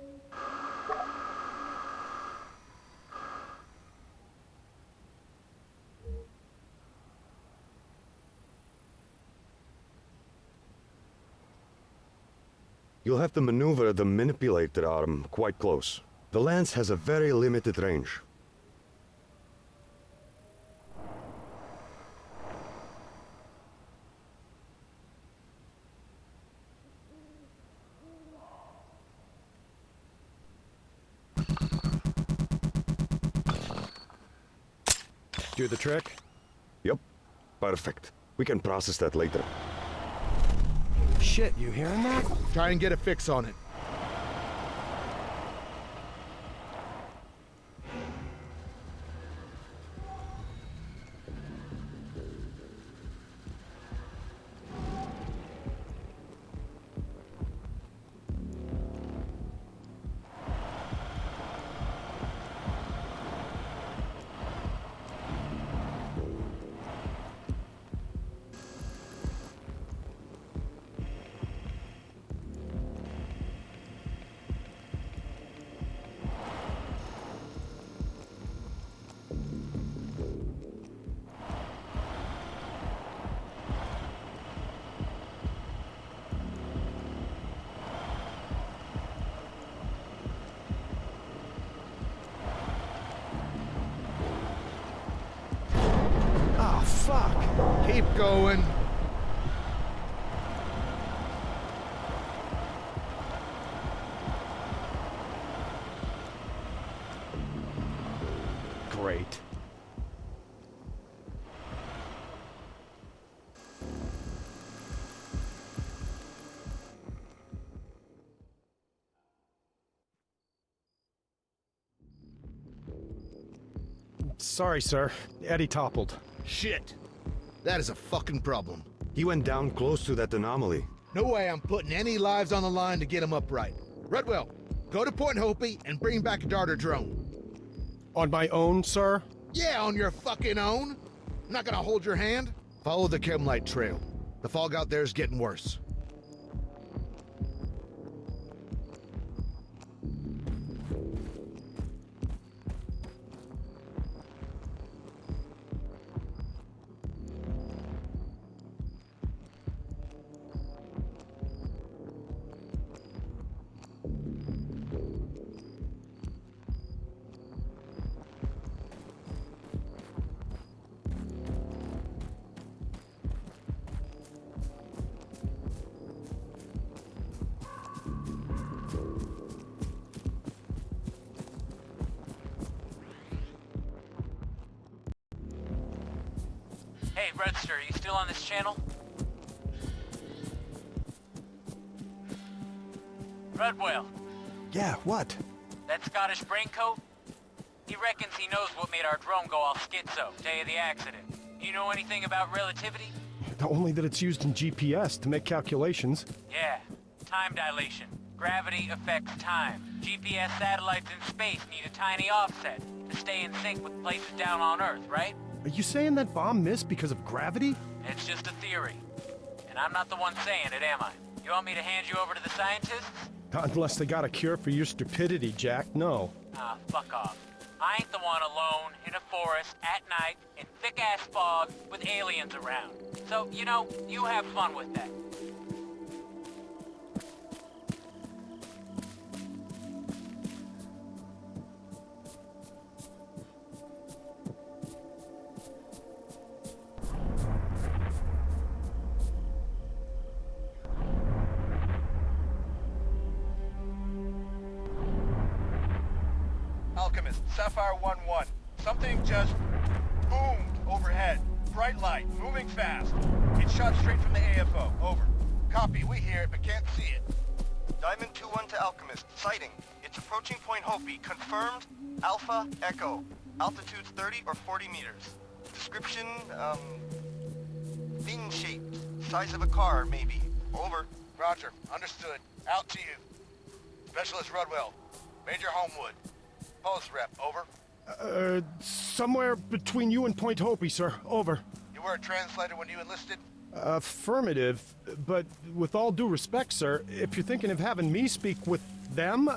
You'll have to maneuver the manipulator arm quite close. The lens has a very limited range. Do the trick? Yep, perfect. We can process that later. Shit, you hearing that? Try and get a fix on it. Fuck! Keep going. Great. Sorry, sir. Eddie toppled. Shit. That is a fucking problem. He went down close to that anomaly. No way I'm putting any lives on the line to get him upright. Rudwell, go to Point Hopi and bring back a darter drone. On my own, sir? Yeah, on your fucking own. I'm not gonna hold your hand. Follow the chem light trail. The fog out there is getting worse. Hey, Redster, you still on this channel? Redwell, Yeah, what? that Scottish braincoat? He reckons he knows what made our drone go all schizo, day of the accident. You know anything about relativity? Only that it's used in GPS to make calculations. Yeah, time dilation. Gravity affects time. GPS satellites in space need a tiny offset to stay in sync with places down on Earth, right? Are you saying that bomb missed because of gravity? It's just a theory. And I'm not the one saying it, am I? You want me to hand you over to the scientists? Not unless they got a cure for your stupidity, Jack, no. Ah, fuck off. I ain't the one alone in a forest at night in thick-ass fog with aliens around. So, you know, you have fun with that. Alchemist, Sapphire 1-1. Something just boomed overhead. Bright light, moving fast. It shot straight from the AFO. Over. Copy, we hear it, but can't see it. Diamond 2-1 to Alchemist. Sighting. It's approaching Point Hopi. Confirmed. Alpha Echo. Altitude's 30 or 40 meters. Description, fin-shaped. Size of a car, maybe. Over. Roger, understood. Out to you. Specialist Rudwell. Major Homewood. Post rep, over. Somewhere between you and Point Hopi, sir. Over. You were a translator when you enlisted? Affirmative, but with all due respect, sir, if you're thinking of having me speak with them,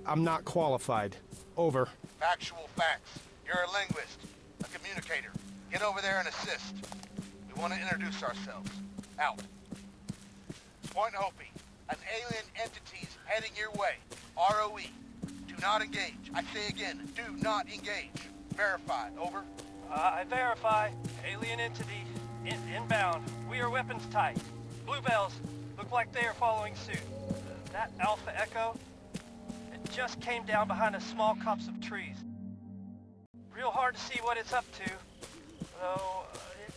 I'm not qualified. Over. Factual facts. You're a linguist, a communicator. Get over there and assist. We want to introduce ourselves. Out. Point Hopi. An alien entity's heading your way. ROE. Do not engage. I say again, do not engage. Verify. Over. I verify. Alien entity. Inbound. We are weapons tight. Bluebells look like they are following suit. That Alpha Echo, it just came down behind a small copse of trees. Real hard to see what it's up to. Though,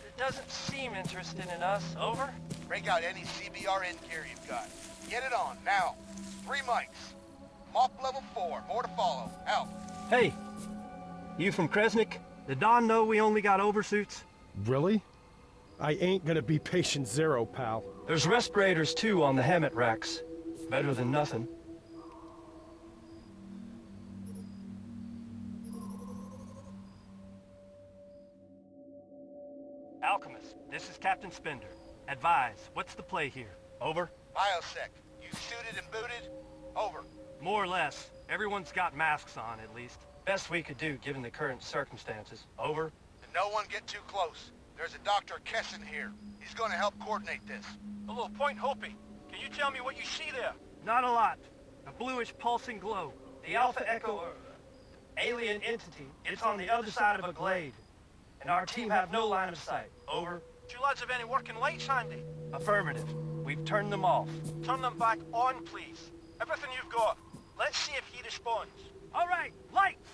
it doesn't seem interested in us. Over. Break out any CBRN gear you've got. Get it on, now. 3 mics. Mop level 4. More to follow. Out. Hey, you from Kresnik? Did Don know we only got oversuits? Really? I ain't gonna be patient zero, pal. There's respirators too on the helmet racks. Better than nothing. Alchemist, this is Captain Spender. Advise, what's the play here? Over? Biosec. You suited and booted? Over. More or less. Everyone's got masks on, at least. Best we could do, given the current circumstances. Over? And no one get too close. There's a Dr. Kessin here. He's gonna help coordinate this. Hello, Point Hopi. Can you tell me what you see there? Not a lot. A bluish pulsing glow. The Alpha Echo, alien entity, it's on the other side of a glade. And our team have no line of sight. Over. Do you lads have any working lights handy? Affirmative. We've turned them off. Turn them back on, please. Everything you've got. Let's see if he responds. All right, lights!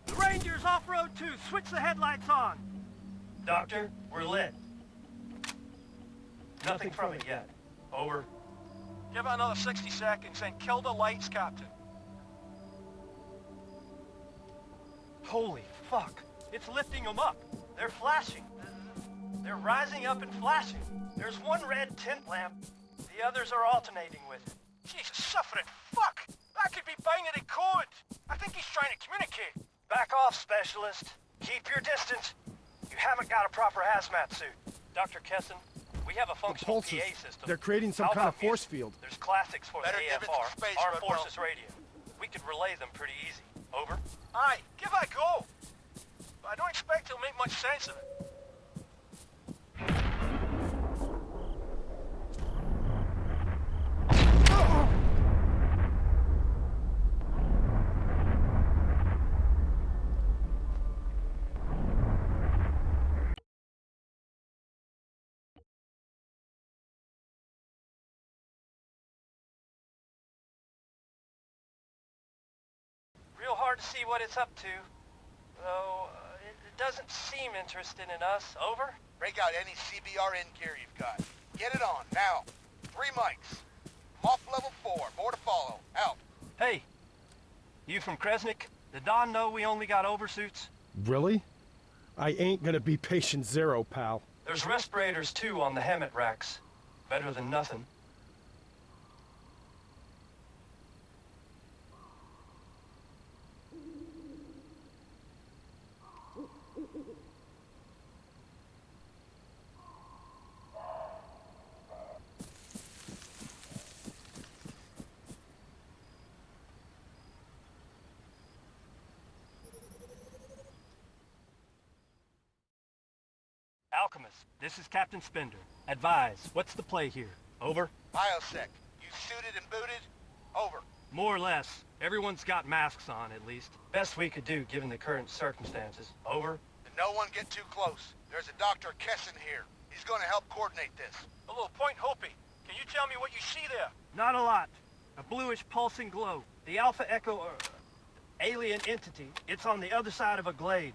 The Ranger's off-road 2. Switch the headlights on. Doctor, we're lit. Nothing from it yet. Over. Give it another 60 seconds and kill the lights, Captain. Holy fuck. It's lifting them up. They're flashing. They're rising up and flashing. There's one red tent lamp. The others are alternating with it. Jesus, suffering fuck! That could be binary code! I think he's trying to communicate. Back off, Specialist. Specialist. Keep your distance. You haven't got a proper hazmat suit. Dr. Kessin, we have a functional pulses. PA system. They're creating some How kind of about force music? field. There's classics for Better the give it some AFR, space, Armed Red Will. Forces Radio. We could relay them pretty easy. Over. Aye, give it a go. But I don't expect it'll make much sense of it. Real hard to see what it's up to. Though, it doesn't seem interested in us. Over. Break out any CBRN gear you've got. Get it on, now. 3 mics. Off level 4, more to follow. Out. Hey, you from Kresnik? Did Don know we only got oversuits? Really? I ain't gonna be patient zero, pal. There's respirators too on the helmet racks. Better than nothing. Alchemist, this is Captain Spender. Advise, what's the play here? Over? Biosec, you suited and booted? Over. More or less. Everyone's got masks on, at least. Best we could do, given the current circumstances. Over? And no one get too close. There's a Dr. Kessin here. He's gonna help coordinate this. Hello, Point Hopi. Can you tell me what you see there? Not a lot. A bluish pulsing glow. The Alpha Echo, alien entity. It's on the other side of a glade.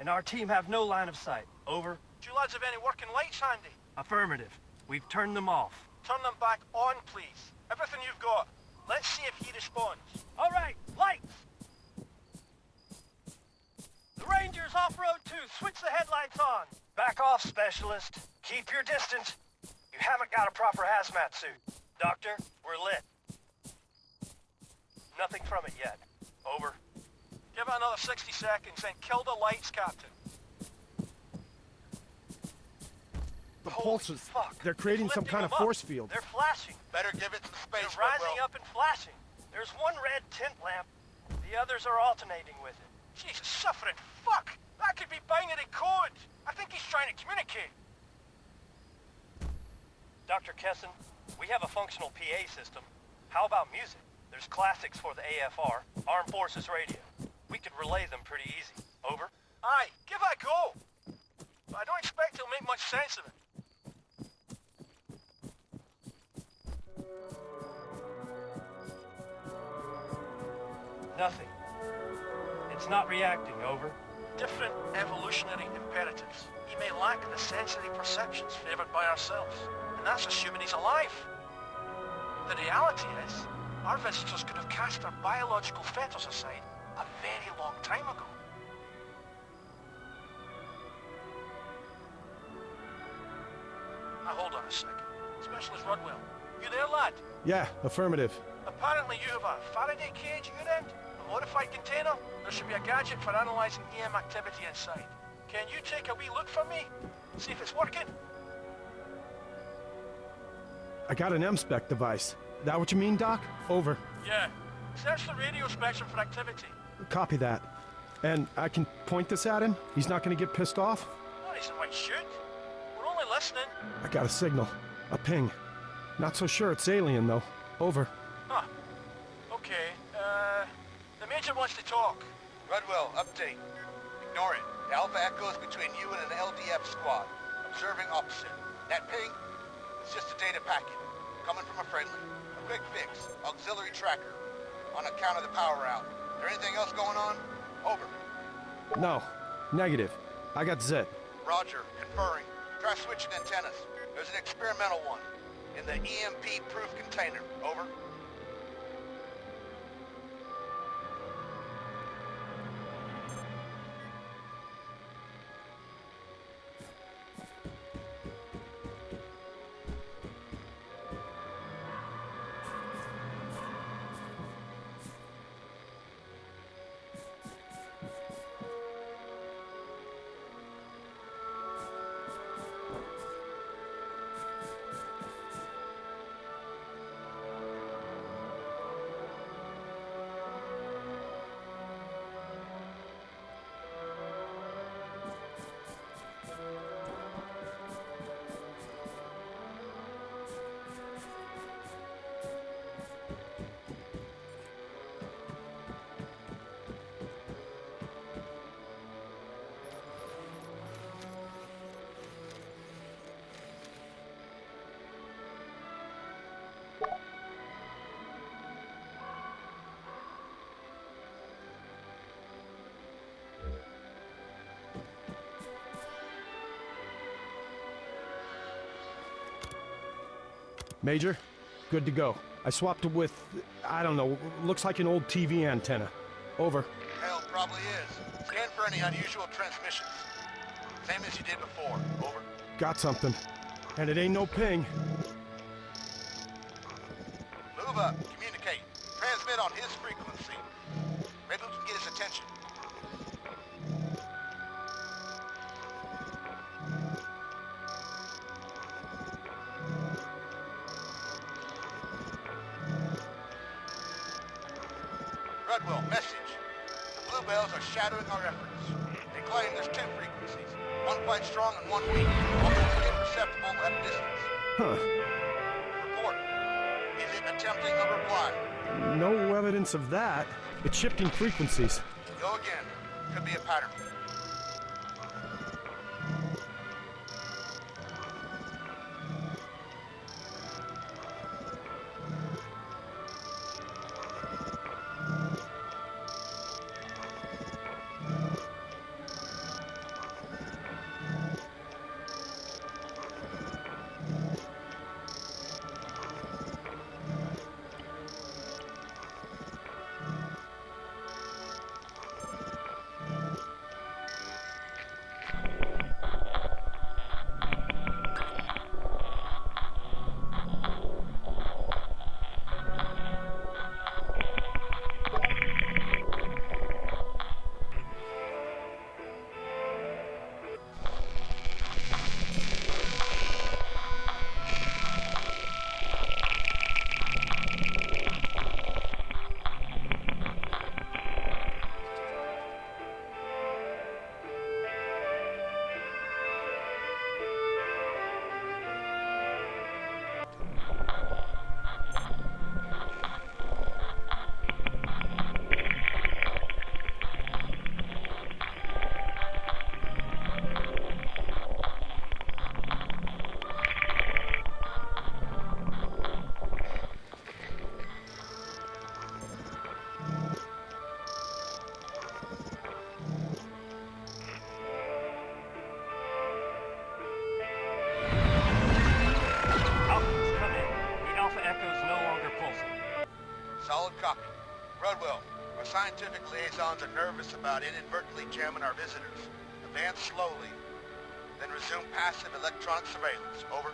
And our team have no line of sight. Over? Do you lads have any working lights handy? Affirmative. We've turned them off. Turn them back on, please. Everything you've got. Let's see if he responds. All right, lights! The Ranger's off-road 2. Switch the headlights on. Back off, Specialist. Keep your distance. You haven't got a proper hazmat suit. Doctor, we're lit. Nothing from it yet. Over. Give it another 60 seconds, then kill the lights, Captain. The Holy pulses. fuck. They're creating It's some lifting kind of them up. force field. They're flashing. Better give it some space, They're Red rising Will. up and flashing. There's one red tint lamp. The others are alternating with it. Jesus, suffering fuck! That could be binary code! I think he's trying to communicate. Dr. Kessin, we have a functional PA system. How about music? There's classics for the AFR, Armed Forces Radio. We could relay them pretty easy. Over? Aye, give it a go! But I don't expect it'll make much sense of it. Nothing. It's not reacting, over. Different evolutionary imperatives. He may lack the sensory perceptions favored by ourselves, and that's assuming he's alive. The reality is, our visitors could have cast our biological fetters aside a very long time ago. Now hold on a second. Specialist Rodwell, you there, lad? Yeah, affirmative. Apparently you have a Faraday cage at your end, a modified container. There should be a gadget for analyzing EM activity inside. Can you take a wee look for me? See if it's working? I got an M-spec device. That what you mean, Doc? Over. Yeah. Search the radio spectrum for activity. Copy that. And I can point this at him? He's not gonna get pissed off? No reason why you should. We're only listening. I got a signal. A ping. Not so sure it's alien, though. Over. Huh. Okay, the Major wants to talk. Redwell, update. Ignore it. The Alpha Echo is between you and an LDF squad. Observing opposite. That ping? It's just a data packet. Coming from a friendly. A quick fix. Auxiliary tracker. On account of the power out. There anything else going on? Over. No. Negative. I got Zit. Roger. Conferring. Try switching antennas. There's an experimental one. In the EMP-proof container. Over. Major, good to go. I swapped it with, I don't know, looks like an old TV antenna. Over. Hell, probably is. Scan for any unusual transmissions. Same as you did before. Over. Got something. And it ain't no ping. Move up. Communicate. Transmit on his frequency. Maybe we can get his attention. Redwell, message. The Bluebells are shadowing our efforts. They claim there's 2 frequencies. One quite strong and one weak. Almost imperceptible at a distance. Huh. Report. Is it attempting a reply? No evidence of that. It's shifting frequencies. Go again. Could be a pattern. Solid copy. Rodwell, our scientific liaisons are nervous about inadvertently jamming our visitors. Advance slowly, then resume passive electronic surveillance. Over.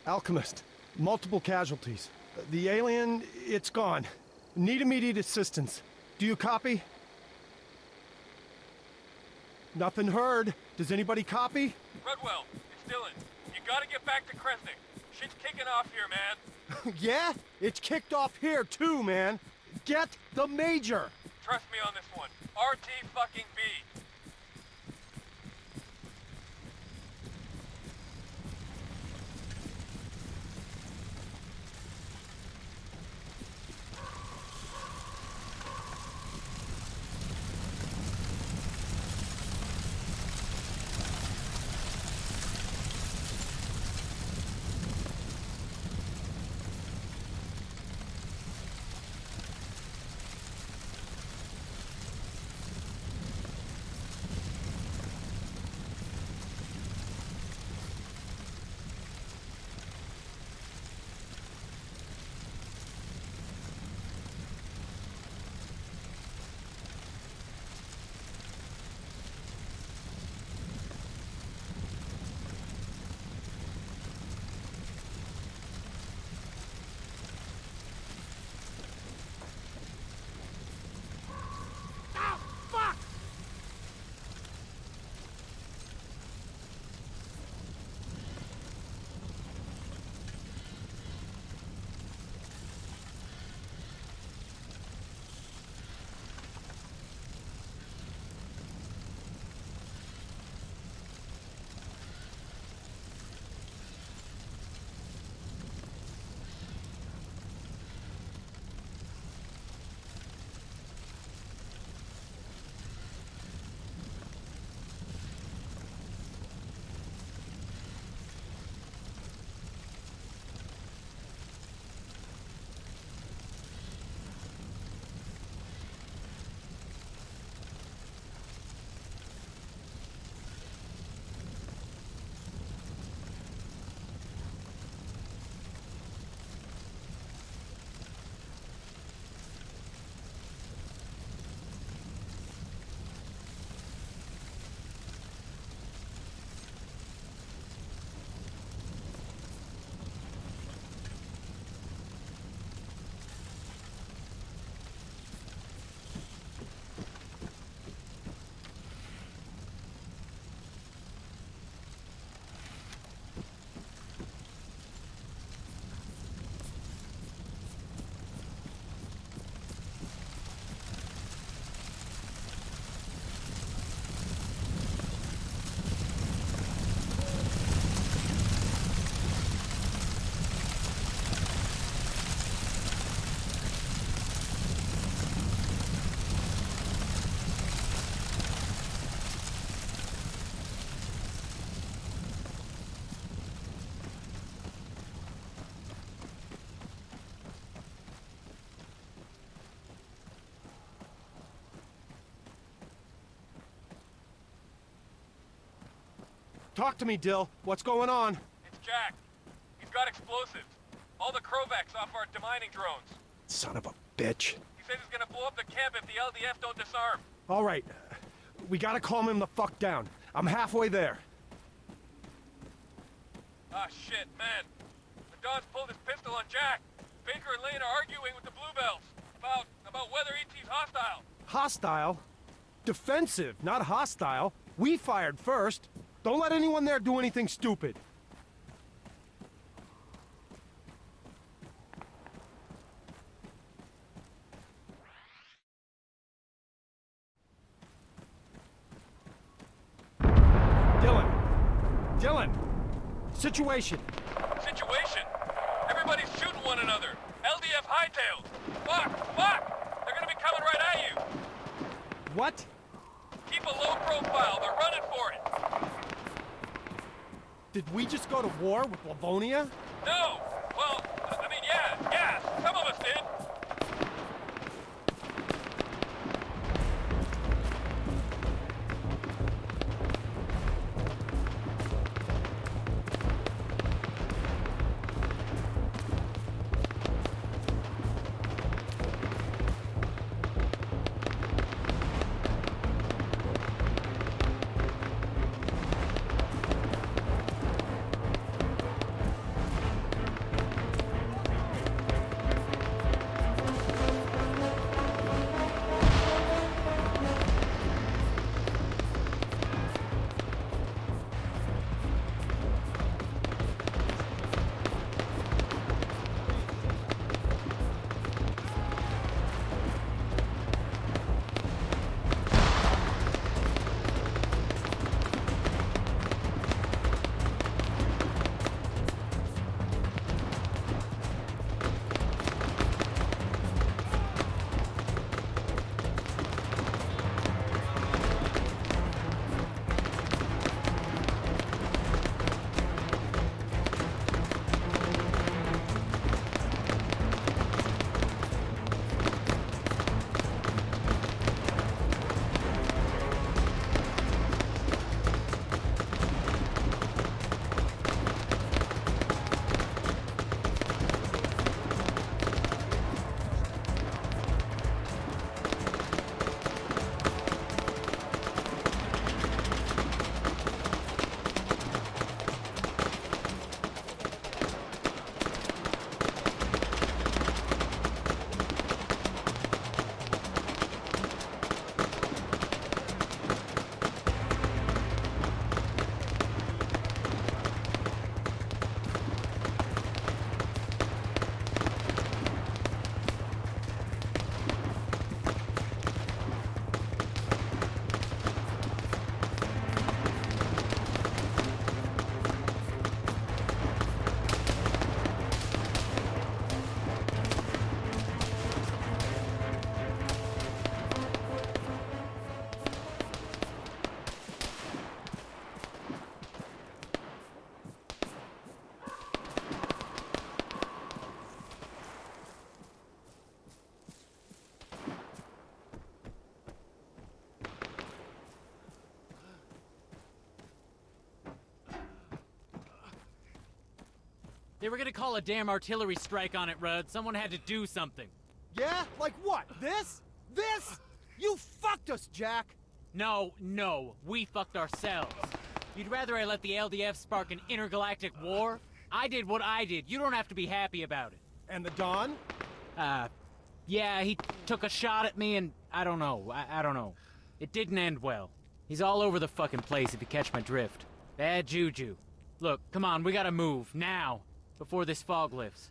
Alchemist, Multiple casualties. The alien, it's gone. Need immediate assistance. Do you copy? Nothing heard. Does anybody copy? Redwell, it's Dylan. You gotta get back to Kresnik. Shit's kicking off here, man. Yeah? It's kicked off here too, man. Get the Major! Trust me on this one. RT fucking B. Talk to me, Dill. What's going on? It's Jack. He's got explosives. All the Krovaks off our demining drones. Son of a bitch. He says he's gonna blow up the camp if the LDF don't disarm. All right. We gotta calm him the fuck down. I'm halfway there. Ah, shit, man. The Don's pulled his pistol on Jack. Baker and Lane are arguing with the Bluebells about whether ET's hostile. Hostile? Defensive, not hostile. We fired first. Don't let anyone there do anything stupid. Dylan! Situation! Situation? Everybody's shooting one another. LDF hightails. Fuck! They're gonna be coming right at you. What? Keep a low profile. They're running for it. Did we just go to war with Livonia? No! Well, I mean, yeah. Some of us did. They were gonna call a damn artillery strike on it, Rudd. Someone had to do something. Yeah? Like what? This? This? You fucked us, Jack! No, we fucked ourselves. You'd rather I let the LDF spark an intergalactic war? I did what I did. You don't have to be happy about it. And the Don? Yeah, he took a shot at me and I don't know. I don't know. It didn't end well. He's all over the fucking place if you catch my drift. Bad juju. Look, come on, we gotta move, now, before this fog lifts.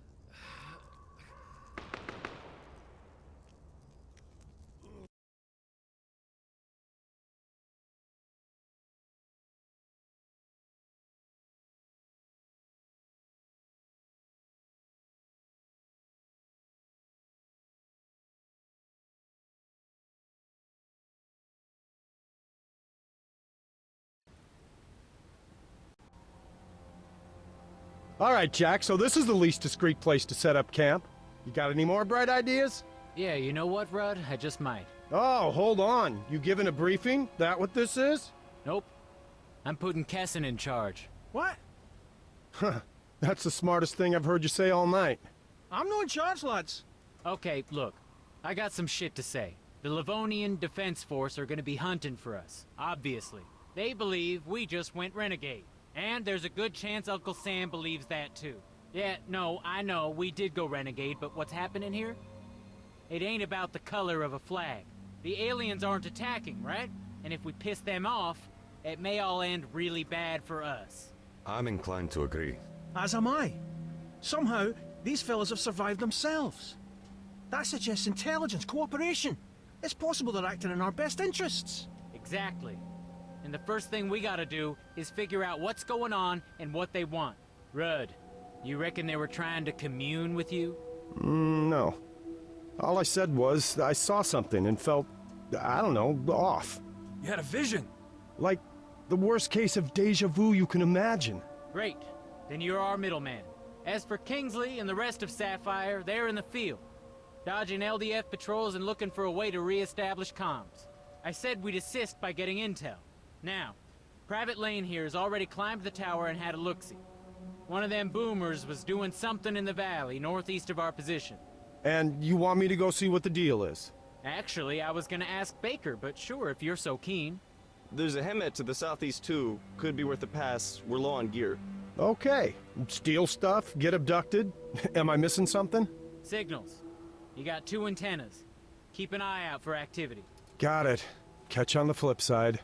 All right, Jack, so this is the least discreet place to set up camp. You got any more bright ideas? Yeah, you know what, Rudd? I just might. Oh, hold on. You giving a briefing? That what this is? Nope. I'm putting Kessin in charge. What? Huh. That's the smartest thing I've heard you say all night. I'm not in charge, lads. Okay, look. I got some shit to say. The Livonian Defense Force are gonna be hunting for us, obviously. They believe we just went renegade. And there's a good chance Uncle Sam believes that too. Yeah, no, I know, we did go renegade, but what's happening here? It ain't about the color of a flag. The aliens aren't attacking, right? And if we piss them off, it may all end really bad for us. I'm inclined to agree. As am I. Somehow, these fellas have survived themselves. That suggests intelligence, cooperation. It's possible they're acting in our best interests. Exactly. And the first thing we gotta do is figure out what's going on and what they want. Rudd, you reckon they were trying to commune with you? No. All I said was I saw something and felt, I don't know, off. You had a vision. Like the worst case of deja vu you can imagine. Great. Then you're our middleman. As for Kingsley and the rest of Sapphire, they're in the field, dodging LDF patrols and looking for a way to re-establish comms. I said we'd assist by getting intel. Now, Private Lane here has already climbed the tower and had a look-see. One of them boomers was doing something in the valley, northeast of our position. And you want me to go see what the deal is? Actually, I was gonna ask Baker, but sure, if you're so keen. There's a Hemet to the southeast too. Could be worth a pass. We're low on gear. Okay. Steal stuff, get abducted. Am I missing something? Signals. You got 2 antennas. Keep an eye out for activity. Got it. Catch you on the flip side.